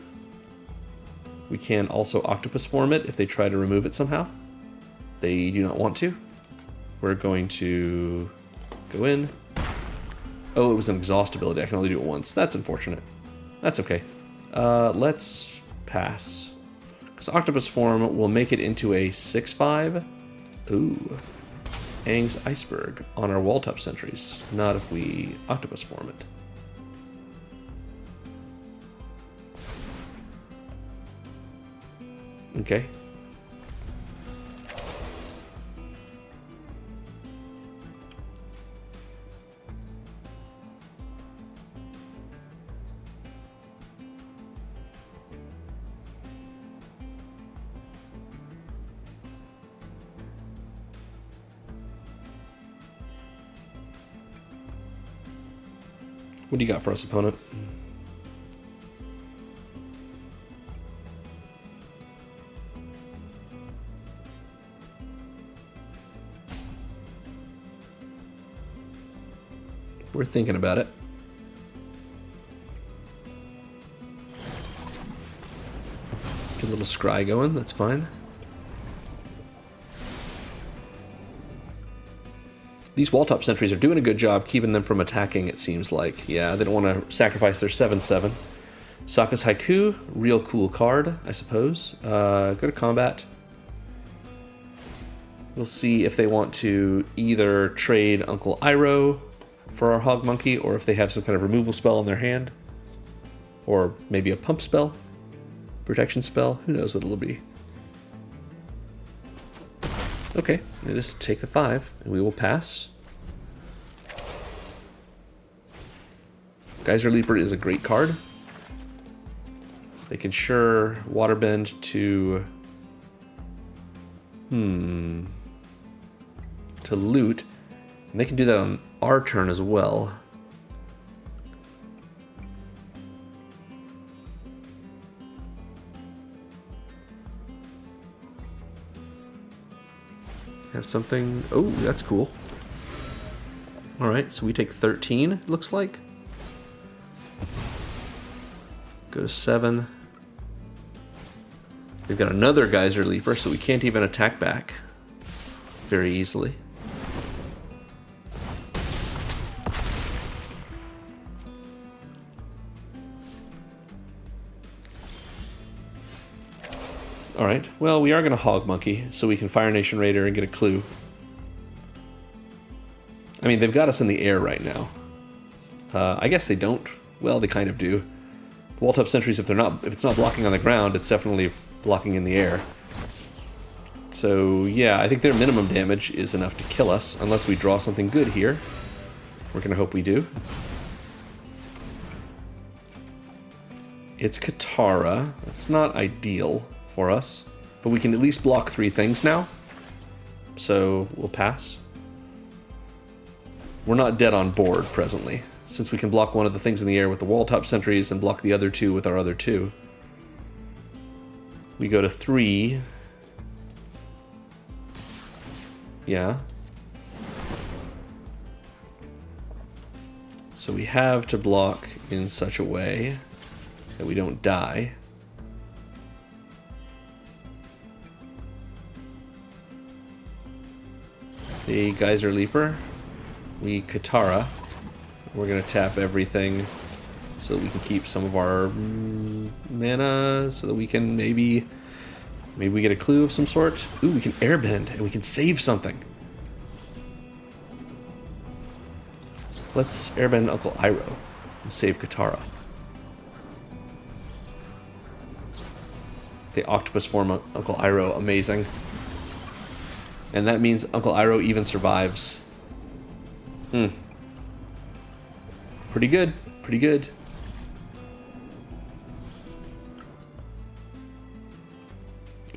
We can also Octopus form it if they try to remove it somehow. They do not want to. We're going to go in. Oh, it was an exhaust ability. I can only do it once. That's unfortunate. That's okay. Let's pass. Because Octopus form will make it into a 6/5. Ooh. Aang's Iceberg on our wall top sentries. Not if we Octopus form it. Okay. What do you got for us, opponent? We're thinking about it. Get a little scry going, that's fine. These wall-top sentries are doing a good job keeping them from attacking, it seems like. Yeah, they don't want to sacrifice their 7/7. Sokka's Haiku, real cool card, I suppose. Go to combat. We'll see if they want to either trade Uncle Iroh for our Hog Monkey, or if they have some kind of removal spell in their hand. Or maybe a pump spell, protection spell, who knows what it'll be. Okay, they just take the 5, and we will pass. Geyser Leaper is a great card. They can sure waterbend to loot, and they can do that on our turn as well. Have something. Oh, that's cool. All right, so we take 13, it looks like. Go to 7. We've got another Geyser Leaper, so we can't even attack back very easily. Alright, well, we are going to Hog Monkey, so we can Fire Nation Raider and get a clue. I mean, they've got us in the air right now. I guess they don't. Well, they kind of do. The wall-top sentries, if it's not blocking on the ground, it's definitely blocking in the air. So, yeah, I think their minimum damage is enough to kill us, unless we draw something good here. We're going to hope we do. It's Katara. That's not ideal for us, but we can at least block 3 things now, so we'll pass. We're not dead on board presently, since we can block one of the things in the air with the wall-top sentries and block the other 2 with our other 2. We go to 3. Yeah. So we have to block in such a way that we don't die. The Geyser Leaper. We Katara. We're going to tap everything so that we can keep some of our mana, so that we can maybe we get a clue of some sort. Ooh, we can airbend and we can save something. Let's airbend Uncle Iroh and save Katara. The octopus form of Uncle Iroh, amazing. And that means Uncle Iroh even survives. Pretty good, pretty good.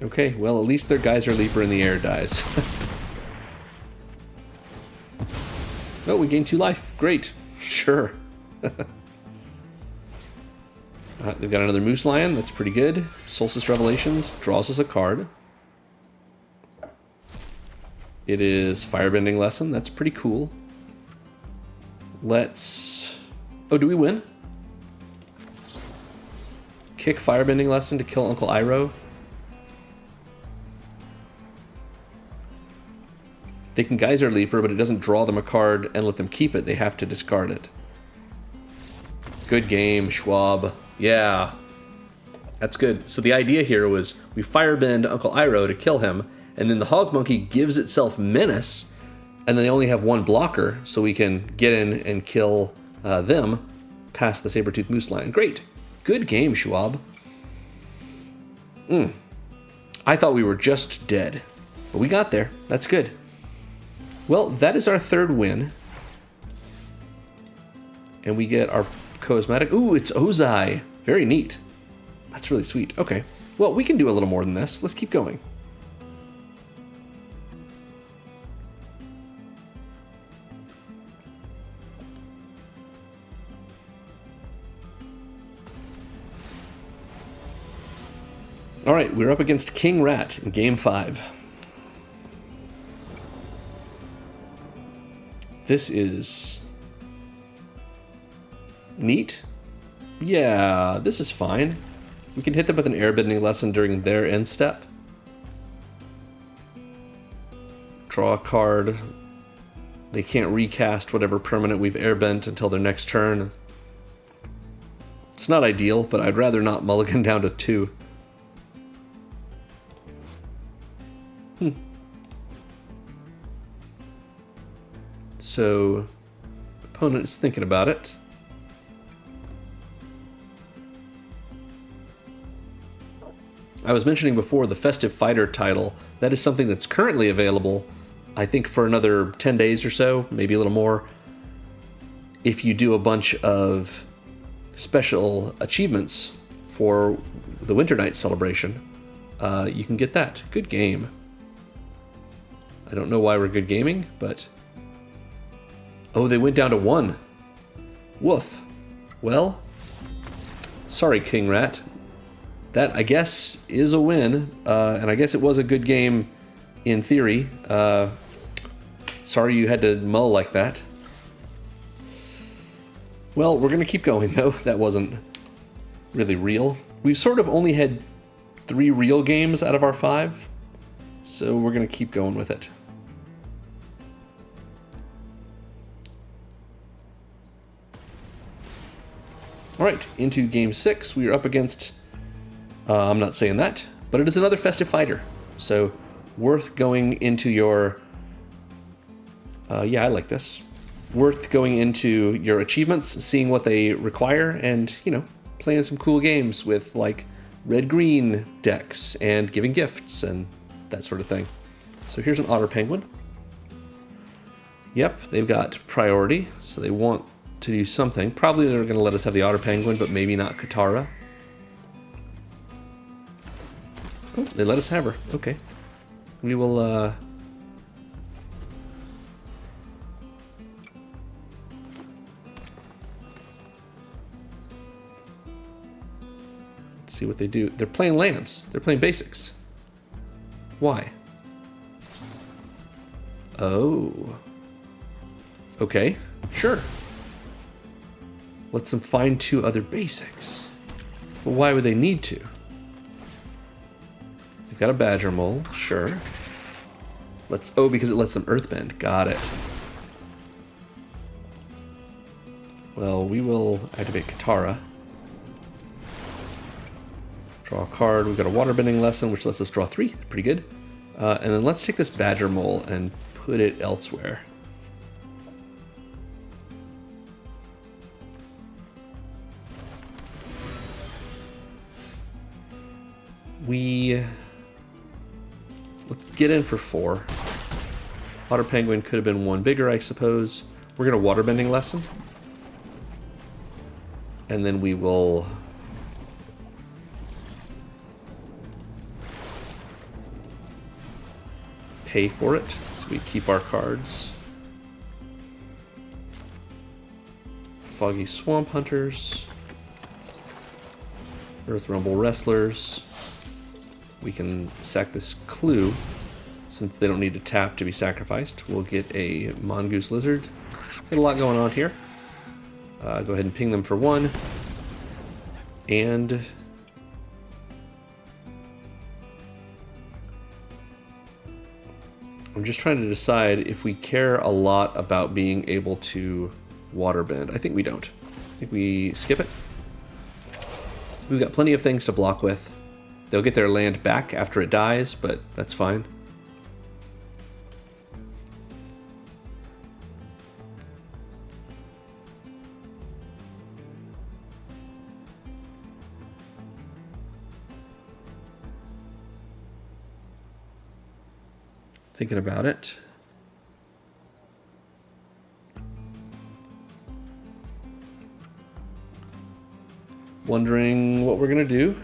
Okay, well, at least their Geyser Leaper in the air dies. Oh, we gained 2 life. Great. Sure. They've got another Moose Lion. That's pretty good. Solstice Revelations draws us a card. It is Firebending Lesson. That's pretty cool. Let's... Oh, do we win? Kick Firebending Lesson to kill Uncle Iroh. They can Geyser Leaper, but it doesn't draw them a card and let them keep it. They have to discard it. Good game, Schwab. Yeah. That's good. So the idea here was we Firebend Uncle Iroh to kill him, and then the Hog Monkey gives itself Menace, and then they only have 1 blocker, so we can get in and kill them past the Saber-Tooth Moose Lion. Great. Good game, Schwab. I I thought we were just dead, but we got there. That's good. Well, that is our third win. And we get our cosmetic. Ooh, it's Ozai. Very neat. That's really sweet. Okay. Well, we can do a little more than this. Let's keep going. All right, we're up against King Rat in Game 5. This is neat. Yeah, this is fine. We can hit them with an airbending lesson during their end step. Draw a card. They can't recast whatever permanent we've airbent until their next turn. It's not ideal, but I'd rather not mulligan down to 2. So, opponent is thinking about it. I was mentioning before the Festive Fighter title. That is something that's currently available, I think, for another 10 days or so, maybe a little more. If you do a bunch of special achievements for the Winter Night celebration, you can get that. Good game. I don't know why we're good gaming, but... Oh, they went down to 1. Woof. Well, sorry, King Rat. That, I guess, is a win, and I guess it was a good game in theory. Sorry you had to mull like that. Well, we're going to keep going, though. That wasn't really real. We've sort of only had 3 real games out of our 5, so we're going to keep going with it. All right, into Game 6. We are up against... I'm not saying that, but it is another Festive Fighter. So, worth going into your... yeah, I like this. Worth going into your achievements, seeing what they require, and, you know, playing some cool games with, like, red-green decks, and giving gifts, and that sort of thing. So here's an Otter Penguin. Yep, they've got priority, so they want to do something. Probably they're going to let us have the Otter Penguin, but maybe not Katara. Oh, they let us have her. Okay. We will, let's see what they do. They're playing lands. They're playing basics. Why? Oh. Okay. Sure. Lets them find 2 other basics. But why would they need to? They've got a Badger Mole, sure. Oh, because it lets them Earthbend. Got it. Well, we will activate Katara. Draw a card. We've got a Waterbending lesson, which lets us draw 3. Pretty good. And then let's take this Badger Mole and put it elsewhere. Let's get in for 4. Otter Penguin could have been 1 bigger, I suppose. We're going to Waterbending lesson. And then we will... pay for it, so we keep our cards. Foggy Swamp Hunters. Earth Rumble Wrestlers. We can sack this Clue, since they don't need to tap to be sacrificed. We'll get a Mongoose Lizard. Got a lot going on here. Go ahead and ping them for 1. And... I'm just trying to decide if we care a lot about being able to Waterbend. I think we don't. I think we skip it. We've got plenty of things to block with. They'll get their land back after it dies, but that's fine. Thinking about it. Wondering what we're going to do.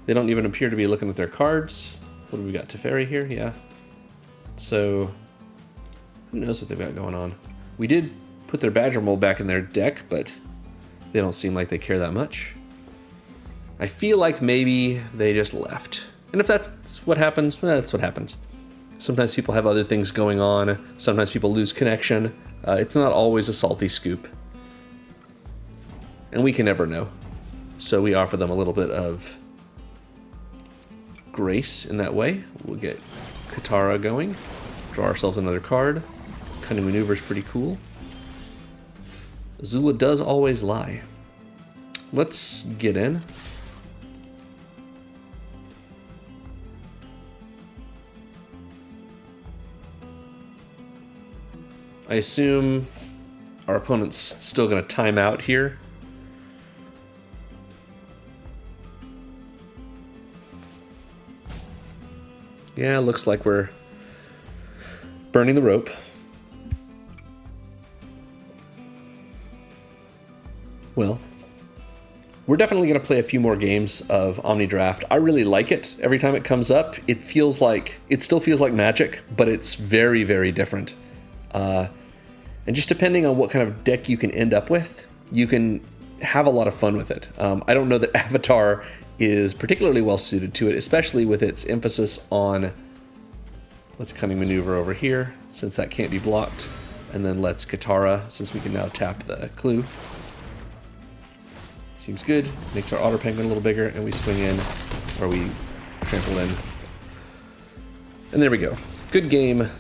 They don't even appear to be looking at their cards. What do we got? Teferi here? Yeah. So, who knows what they've got going on. We did put their Badger Mold back in their deck, but they don't seem like they care that much. I feel like maybe they just left. And if that's what happens, well, that's what happens. Sometimes people have other things going on. Sometimes people lose connection. It's not always a salty scoop. And we can never know. So we offer them a little bit of grace in that way. We'll get Katara going. Draw ourselves another card. Cunning Maneuver is pretty cool. Azula does always lie. Let's get in. I assume our opponent's still going to time out here. Yeah, looks like we're burning the rope. Well, we're definitely going to play a few more games of Omni Draft. I really like it. Every time it comes up, it still feels like Magic, but it's very, very different. And just depending on what kind of deck you can end up with, you can have a lot of fun with it. I don't know that Avatar is particularly well suited to it, especially with its emphasis on, let's Cunning Maneuver over here, since that can't be blocked, and then let's Katara, since we can now tap the clue. Seems good. Makes our Otter Penguin a little bigger, and we swing in, or we trample in. And there we go. Good game,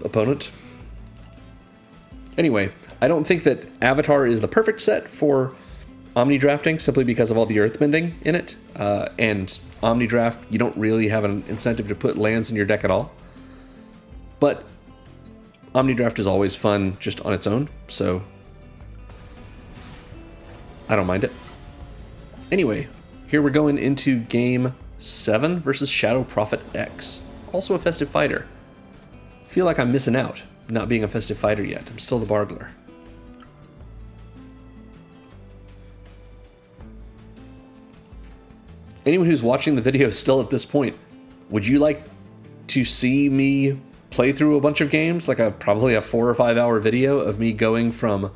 opponent. Anyway, I don't think that Avatar is the perfect set for Omni Drafting, simply because of all the earthbending in it. And Omni Draft, you don't really have an incentive to put lands in your deck at all. But Omni Draft is always fun just on its own, so I don't mind it. Anyway, here we're going into Game 7 versus Shadow Prophet X. Also a Festive Fighter. Feel like I'm missing out, not being a Festive Fighter yet. I'm still the Bargler. Anyone who's watching the video still at this point, would you like to see me play through a bunch of games? Like probably a 4 or 5 hour video of me going from,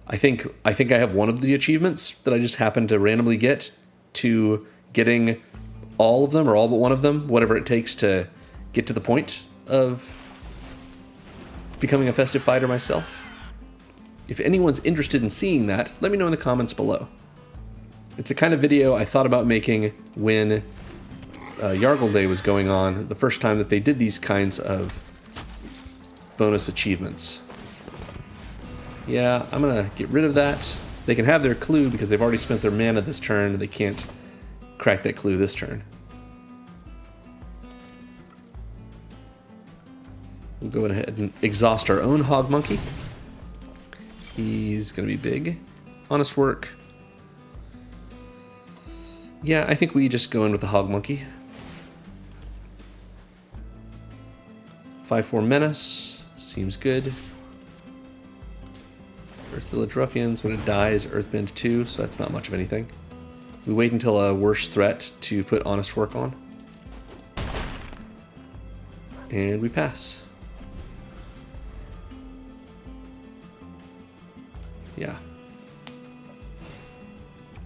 I think I have one of the achievements that I just happened to randomly get, to getting all of them or all but one of them, whatever it takes to get to the point of becoming a Festive Fighter myself. If anyone's interested in seeing that, let me know in the comments below. It's a kind of video I thought about making when Yargle Day was going on, the first time that they did these kinds of bonus achievements. Yeah, I'm gonna get rid of that. They can have their clue because they've already spent their mana this turn. They can't crack that clue this turn. We'll go ahead and exhaust our own Hog Monkey. He's gonna be big. Honest Work. Yeah, I think we just go in with the Hog Monkey. 5/4 Menace. Seems good. Earth Village Ruffians. When it dies, Earthbend 2, so that's not much of anything. We wait until a worse threat to put Honest Work on. And we pass. Yeah.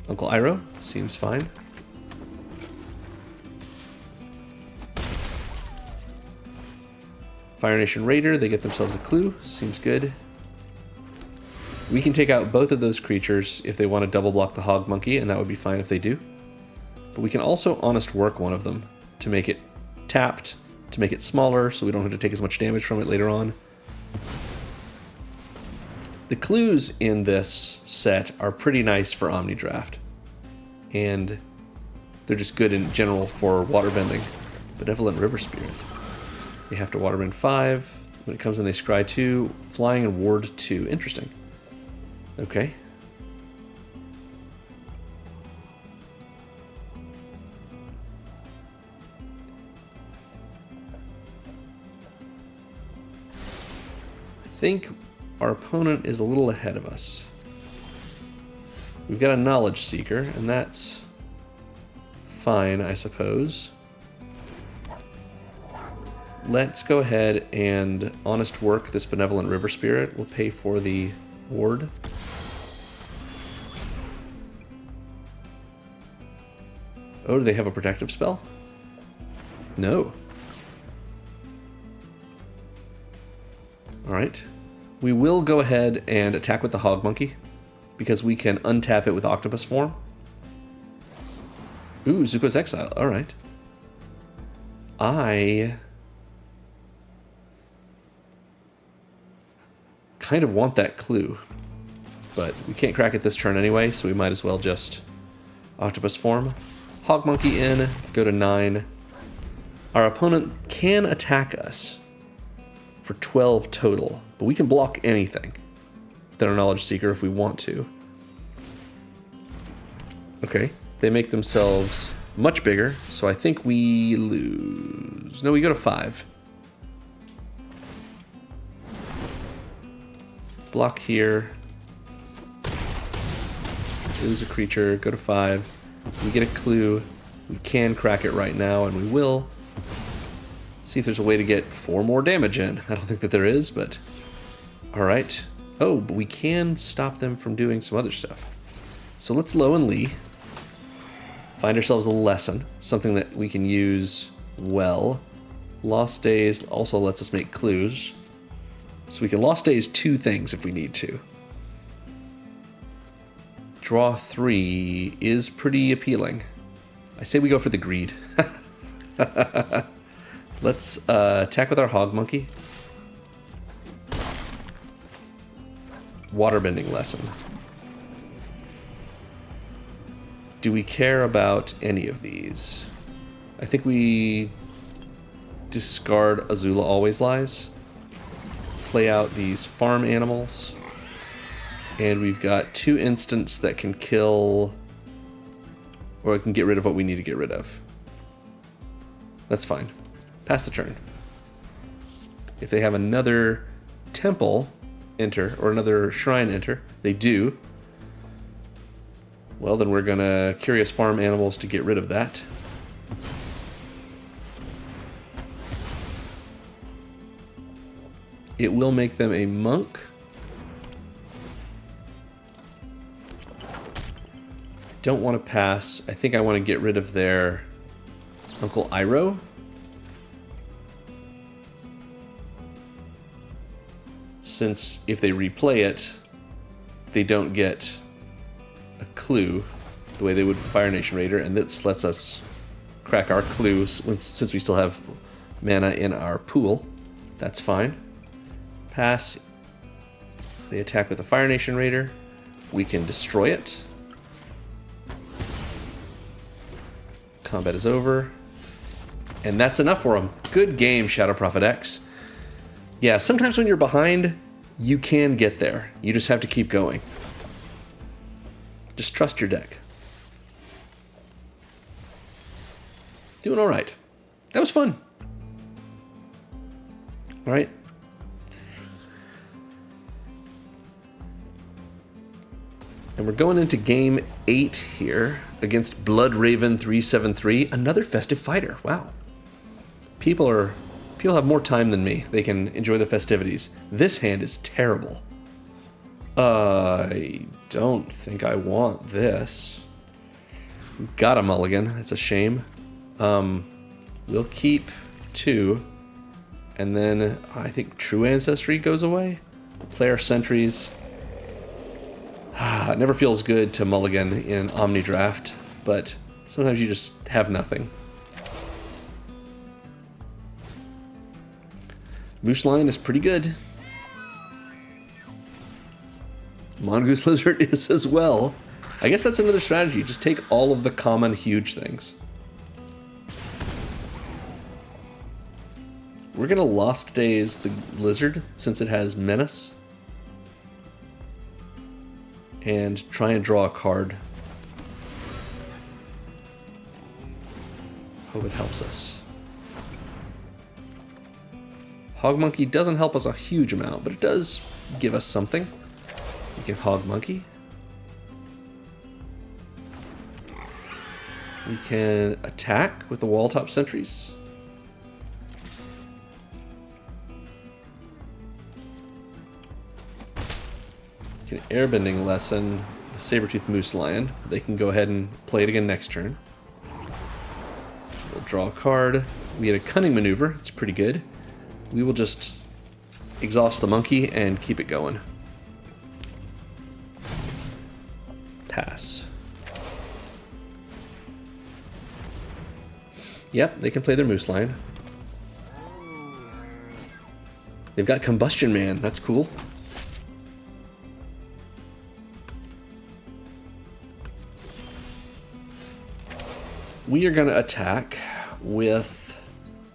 Uncle Iroh seems fine. Fire Nation Raider, they get themselves a clue. Seems good. We can take out both of those creatures if they want to double block the Hog Monkey, and that would be fine if they do. But we can also Honest Work one of them to make it tapped, to make it smaller so we don't have to take as much damage from it later on. The clues in this set are pretty nice for Omni Draft, and they're just good in general for waterbending. Benevolent River Spirit. They have to waterbend 5. When it comes in, they scry 2. Flying and ward 2. Interesting. Okay. think our opponent is a little ahead of us. We've got a Knowledge Seeker, and that's fine, I suppose. Let's go ahead and honest work this Benevolent River Spirit. We'll pay for the ward. Oh, do they have a protective spell? No. Alright. We will go ahead and attack with the Hog Monkey, because we can untap it with Octopus form. Ooh, Zuko's Exile. Alright. I kind of want that clue, but we can't crack it this turn anyway, so we might as well just Octopus form. Hog Monkey in, go to 9. Our opponent can attack us for 12 total, but we can block anything with our Knowledge Seeker if we want to. Okay, they make themselves much bigger, so I think we lose. No, we go to 5. Block here. Lose a creature, go to 5. We get a clue. We can crack it right now, and we will. See if there's a way to get 4 more damage in. I don't think that there is, but... Alright. Oh, but we can stop them from doing some other stuff. So let's Low and Lee. Find ourselves a lesson. Something that we can use well. Lost Days also lets us make clues. So we can Lost Days 2 things if we need to. Draw 3 is pretty appealing. I say we go for the greed. Let's attack with our Hog Monkey. Waterbending Lesson. Do we care about any of these? I think we discard Azula Always Lies. Play out these farm animals. And we've got 2 instants that can kill, or can get rid of what we need to get rid of. That's fine. Pass the turn. If they have another temple enter, or another shrine enter, they do. Well, then we're gonna Curious Farm Animals to get rid of that. It will make them a monk. Don't want to pass. I think I want to get rid of their Uncle Iroh. Since if they replay it, they don't get a clue the way they would with Fire Nation Raider, and this lets us crack our clues since we still have mana in our pool. That's fine. Pass. They attack with a Fire Nation Raider. We can destroy it. Combat is over. And that's enough for them. Good game, Shadow Prophet X. Yeah, sometimes when you're behind, you can get there. You just have to keep going. Just trust your deck. Doing all right. That was fun. All right. And we're going into game 8 here against Blood Raven 373, another festive fighter. Wow. People have more time than me. They can enjoy the festivities. This hand is terrible. I don't think I want this. Got a mulligan. That's a shame. We'll keep 2. And then I think True Ancestry goes away. Play our sentries. It never feels good to mulligan in Omni Draft, but sometimes you just have nothing. Moose Lion is pretty good. Mongoose Lizard is as well. I guess that's another strategy. Just take all of the common huge things. We're gonna Lost Days the Lizard since it has Menace. And try and draw a card. Hope it helps us. Hog Monkey doesn't help us a huge amount, but it does give us something. We can Hog Monkey. We can attack with the wall top sentries. We can airbending lesson the saber-toothed moose lion. They can go ahead and play it again next turn. We'll draw a card. We get a cunning maneuver. It's pretty good. We will just exhaust the monkey and keep it going. Pass. Yep, they can play their moose lion. They've got Combustion Man. That's cool. We are going to attack with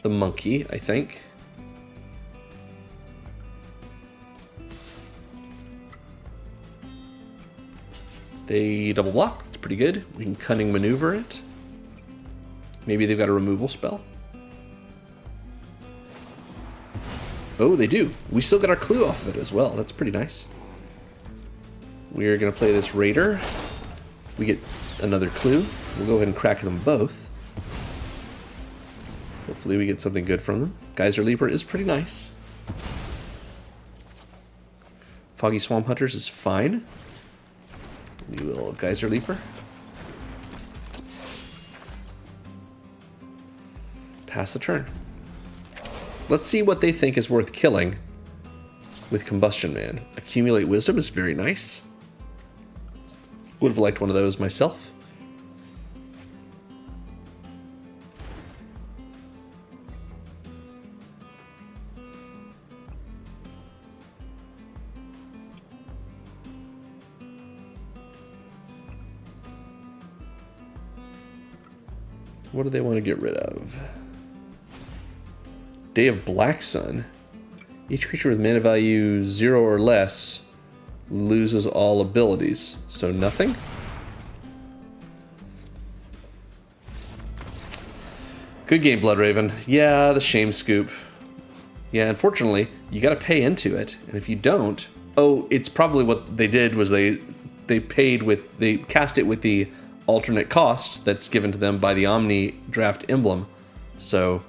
the monkey, I think. They double block. It's pretty good. We can cunning maneuver it. Maybe they've got a removal spell. Oh, they do. We still got our clue off of it as well. That's pretty nice. We're going to play this Raider. We get another clue. We'll go ahead and crack them both. Hopefully we get something good from them. Geyser Leaper is pretty nice. Foggy Swamp Hunters is fine. We will Geyser Leaper. Pass the turn. Let's see what they think is worth killing with Combustion Man. Accumulate Wisdom is very nice. Would have liked one of those myself. What do they want to get rid of? Day of Black Sun. Each creature with mana value 0 or less loses all abilities. So nothing? Good game, Bloodraven. Yeah, the Shame Scoop. Yeah, unfortunately, you got to pay into it. And if you don't... Oh, it's probably what they did was they cast it with the alternate cost that's given to them by the Omni draft emblem. So,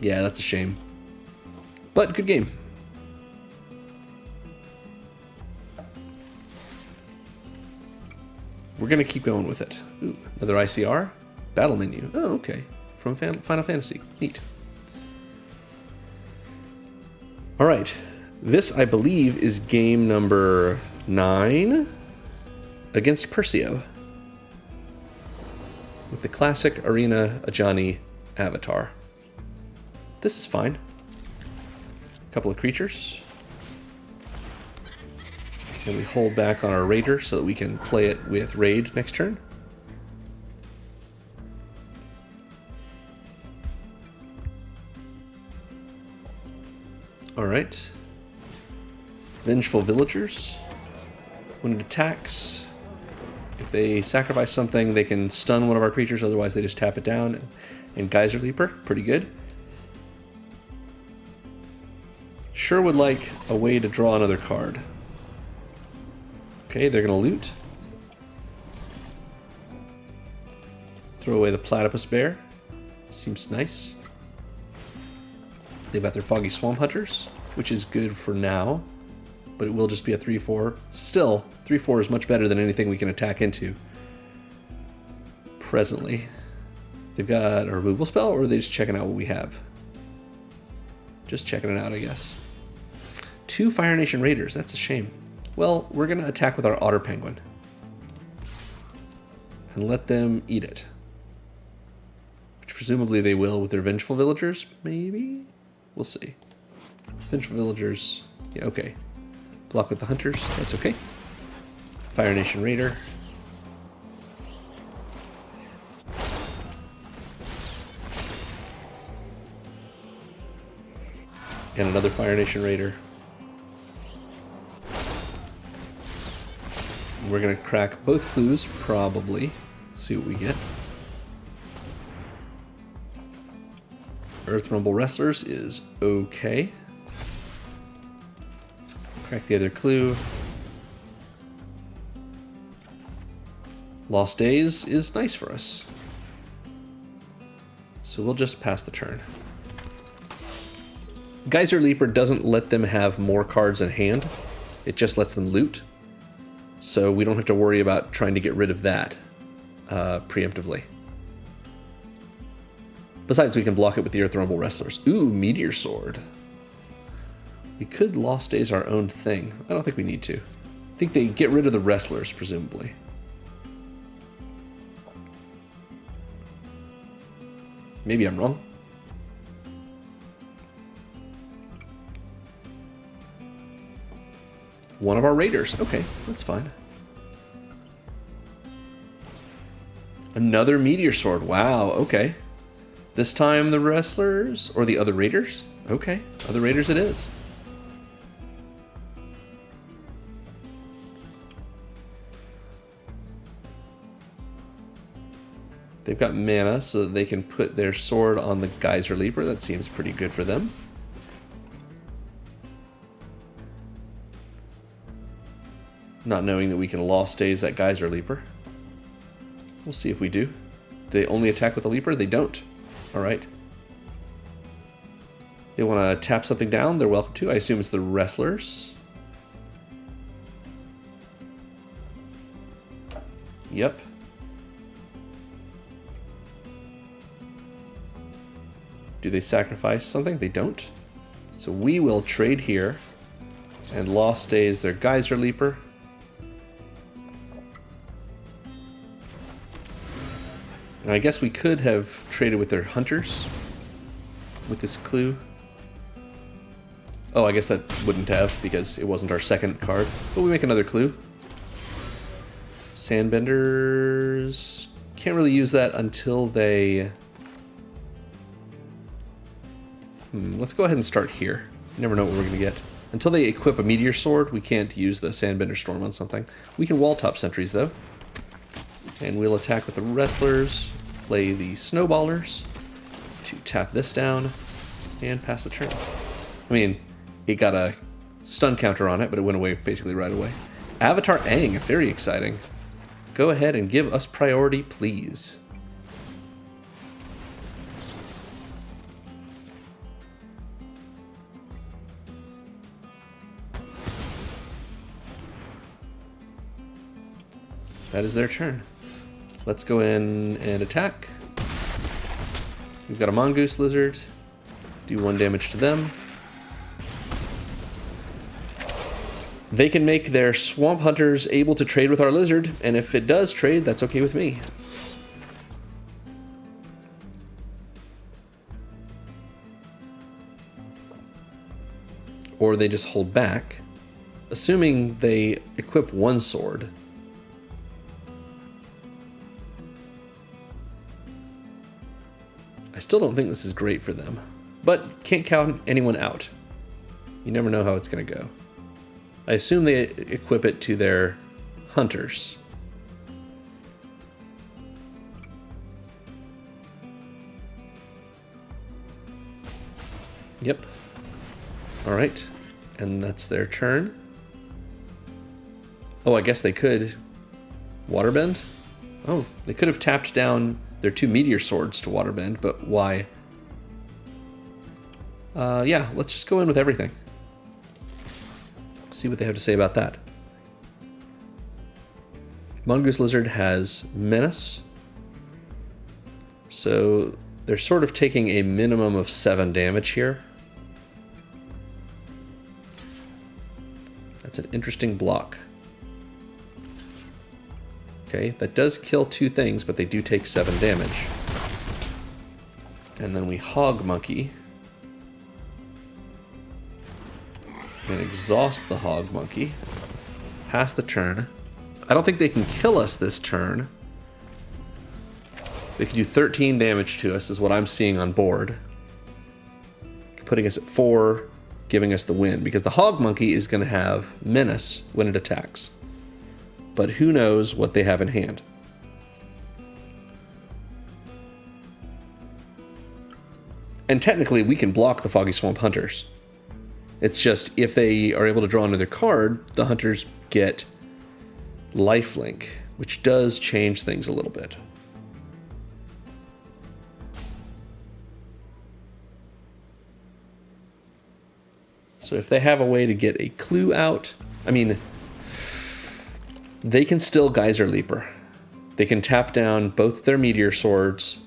yeah, that's a shame. But good game. We're going to keep going with it. Ooh, another ICR. Battle menu. Oh, okay. From Final Fantasy. Neat. All right. This, I believe, is game number 9 against Perseo. With the classic Arena Ajani avatar. This is fine. A couple of creatures. And we hold back on our Raider so that we can play it with Raid next turn. Alright. Vengeful Villagers. When it attacks, if they sacrifice something, they can stun one of our creatures, otherwise they just tap it down. And Geyser Leaper, pretty good. Sure would like a way to draw another card. Okay, they're going to loot. Throw away the Platypus Bear. Seems nice. They've got their Foggy Swamp Hunters, which is good for now. But it will just be a 3/4. Still, 3/4 is much better than anything we can attack into. Presently. They've got a removal spell, or are they just checking out what we have? Just checking it out, I guess. 2 Fire Nation Raiders, that's a shame. Well, we're going to attack with our Otter Penguin. And let them eat it. Which presumably they will with their Vengeful Villagers, maybe? We'll see. Vengeful Villagers, yeah, okay. Block with the Hunters, that's okay. Fire Nation Raider. And another Fire Nation Raider. We're going to crack both clues, probably. See what we get. Earth Rumble Wrestlers is okay. Crack the other clue. Lost Days is nice for us. So we'll just pass the turn. Geyser Leaper doesn't let them have more cards in hand. It just lets them loot. So we don't have to worry about trying to get rid of that preemptively. Besides, we can block it with the Earth Rumble Wrestlers. Ooh, Meteor Sword. We could Lost Days our own thing. I don't think we need to. I think they get rid of the Wrestlers, presumably. Maybe I'm wrong. One of our Raiders. Okay, that's fine. Another Meteor Sword. Wow, okay. This time the Wrestlers or the other Raiders? Okay, other Raiders it is. They've got mana so that they can put their sword on the Geyser Leaper. That seems pretty good for them. Not knowing that we can Lost Days that Geyser Leaper. We'll see if we do. Do they only attack with the Leaper? They don't. Alright. They want to tap something down? They're welcome to. I assume it's the Wrestlers. Yep. Do they sacrifice something? They don't. So we will trade here. And Lost Days their Geyser Leaper. And I guess we could have traded with their Hunters. With this clue. Oh, I guess that wouldn't have because it wasn't our second card. But we make another clue. Sandbenders. Can't really use that until they... let's go ahead and start here. You never know what we're going to get. Until they equip a Meteor Sword, we can't use the Sandbender Storm on something. We can wall top sentries, though. And we'll attack with the Wrestlers, play the Snowballers, to tap this down, and pass the turn. I mean, it got a stun counter on it, but it went away basically right away. Avatar Aang, very exciting. Go ahead and give us priority, please. That is their turn. Let's go in and attack. We've got a Mongoose Lizard. Do 1 damage to them. They can make their Swamp Hunters able to trade with our Lizard, and if it does trade, that's okay with me. Or they just hold back, assuming they equip 1 sword. I still don't think this is great for them, but can't count anyone out. You never know how it's going to go. I assume they equip it to their Hunters. Yep. Alright, and that's their turn. Oh, I guess they could Waterbend? Oh, they could have tapped down their 2 Meteor Swords to Waterbend, but why? Yeah, let's just go in with everything. See what they have to say about that. Mongoose Lizard has Menace. So they're sort of taking a minimum of 7 damage here. That's an interesting block. Okay, that does kill 2 things, but they do take 7 damage. And then we Hog Monkey. And exhaust the Hog Monkey. Pass the turn. I don't think they can kill us this turn. They can do 13 damage to us, is what I'm seeing on board. Putting us at 4, giving us the win. Because the Hog Monkey is going to have Menace when it attacks. But who knows what they have in hand. And technically, we can block the Foggy Swamp Hunters. It's just, if they are able to draw another card, the Hunters get lifelink, which does change things a little bit. So if they have a way to get a clue out, I mean, they can still Geyser Leaper. They can tap down both their Meteor Swords,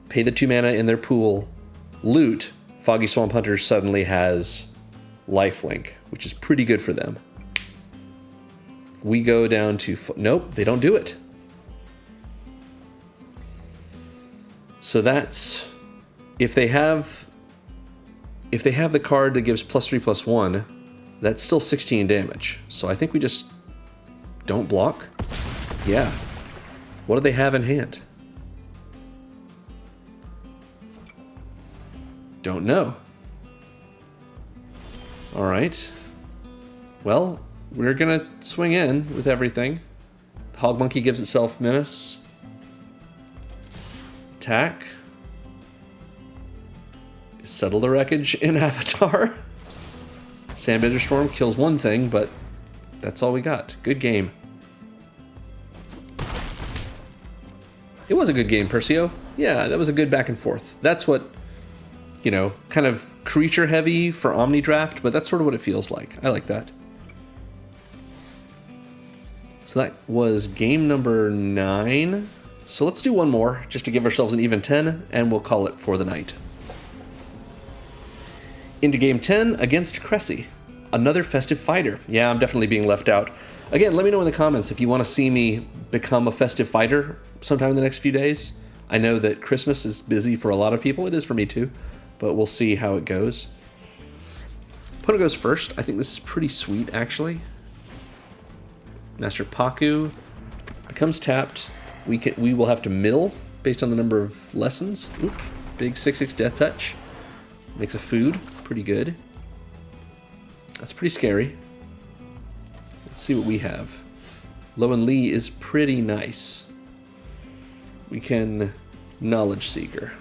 pay the 2 mana in their pool, loot. Foggy Swamp Hunters suddenly has lifelink, which is pretty good for them. We go down to... Nope, they don't do it. So that's... If they have the card that gives +3/+1, that's still 16 damage. So I think we just don't block. Yeah. What do they have in hand? Don't know. All right. Well, we're gonna swing in with everything. Hog Monkey gives itself Menace. Attack. Settle the Wreckage in Avatar. Sandbender Storm kills one thing, but that's all we got. Good game. It was a good game, Percio. Yeah, that was a good back and forth. That's what, you know, kind of creature heavy for Omni Draft, but that's sort of what it feels like. I like that. So that was game number 9. So let's do one more, just to give ourselves an even 10, and we'll call it for the night. Into game 10 against Cressy. Another festive fighter. Yeah, I'm definitely being left out. Again, let me know in the comments if you want to see me become a festive fighter sometime in the next few days. I know that Christmas is busy for a lot of people. It is for me too, but we'll see how it goes. Opponent goes first. I think this is pretty sweet, actually. Master Paku becomes tapped. We will have to mill based on the number of lessons. Oop, big 6/6 Death Touch. Makes a food. Pretty good. That's pretty scary. Let's see what we have. Lowen Lee is pretty nice. We can Knowledge Seeker.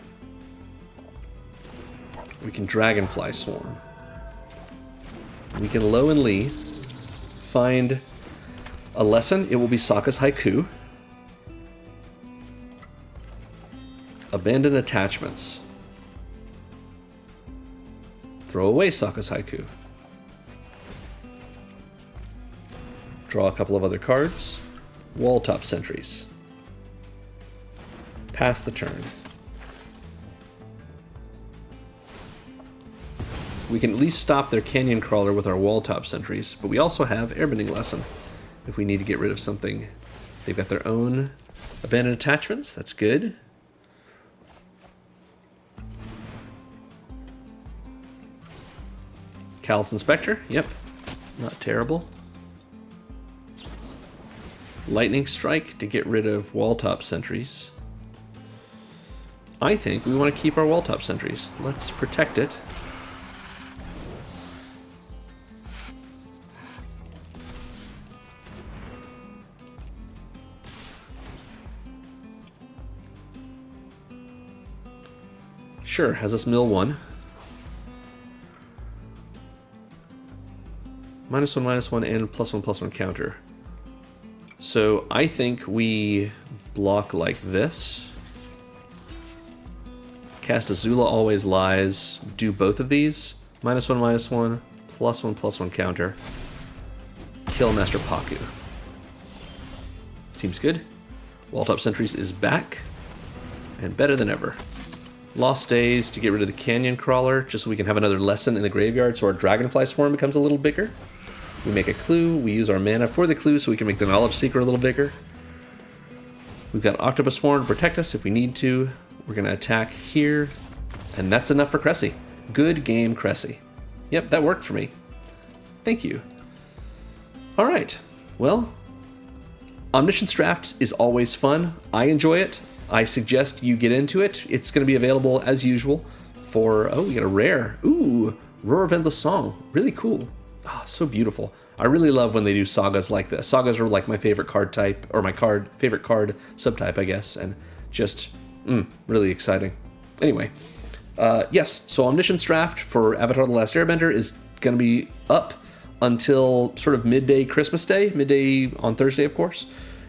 We can Dragonfly Swarm. We can Lowen Lee find a lesson. It will be Sokka's Haiku. Abandon Attachments. Throw away Sokka's Haiku. Draw a couple of other cards. Walltop Sentries. Pass the turn. We can at least stop their Canyon Crawler with our Walltop Sentries, but we also have Airbending Lesson if we need to get rid of something. They've got their own Abandoned Attachments. That's good. Callous Inspector. Yep. Not terrible. Lightning Strike to get rid of Walltop Sentries. I think we want to keep our Walltop Sentries. Let's protect it. Sure, has us mill 1. -1/-1 and +1/+1 counter. So I think we block like this. Cast Azula Always Lies. Do both of these. -1/-1, +1/+1 counter. Kill Master Paku. Seems good. Walltop Sentries is back. And better than ever. Lost Days to get rid of the Canyon Crawler, just so we can have another lesson in the graveyard so our Dragonfly Swarm becomes a little bigger. We make a clue, we use our mana for the clue so we can make the Knowledge Seeker a little bigger. We've got Octopus Swarm to protect us if we need to. We're going to attack here, and that's enough for Cressy. Good game, Cressy. Yep, that worked for me. Thank you. Alright, well, Omniscience Draft is always fun. I enjoy it. I suggest you get into it. It's going to be available, as usual, for... Oh, we got a rare. Ooh, Roar of Endless Song. Really cool. Oh, so beautiful. I really love when they do sagas like this. Sagas are like my favorite card type, or my favorite card subtype, I guess, and just really exciting. Anyway, Yes, so Omniscience Draft for Avatar The Last Airbender is going to be up until sort of midday Christmas Day, midday on Thursday, of course,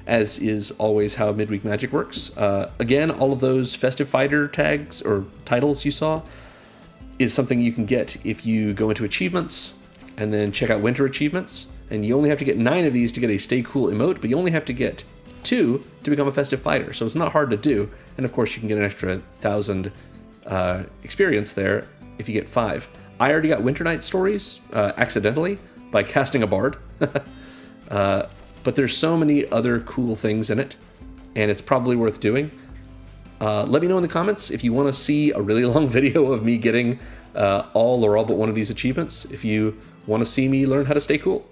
as is always how Midweek Magic works. Again, all of those Festive Fighter tags or titles you saw is something you can get if you go into Achievements and then check out Winter Achievements. And you only have to get 9 of these to get a Stay Cool emote, but you only have to get 2 to become a Festive Fighter, so it's not hard to do. And of course, you can get an extra 1,000 experience there if you get 5. I already got Winter Night Stories accidentally by casting a bard, but there's so many other cool things in it, and it's probably worth doing. Let me know in the comments if you want to see a really long video of me getting all or all but one of these achievements, if you want to see me learn how to stay cool.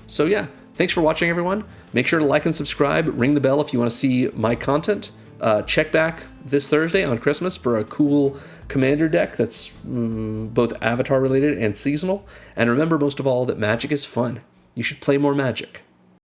So yeah, thanks for watching, everyone. Make sure to like and subscribe, ring the bell if you want to see my content. Check back this Thursday on Christmas for a cool commander deck that's both Avatar related and seasonal. And remember, most of all, that magic is fun. You should play more Magic.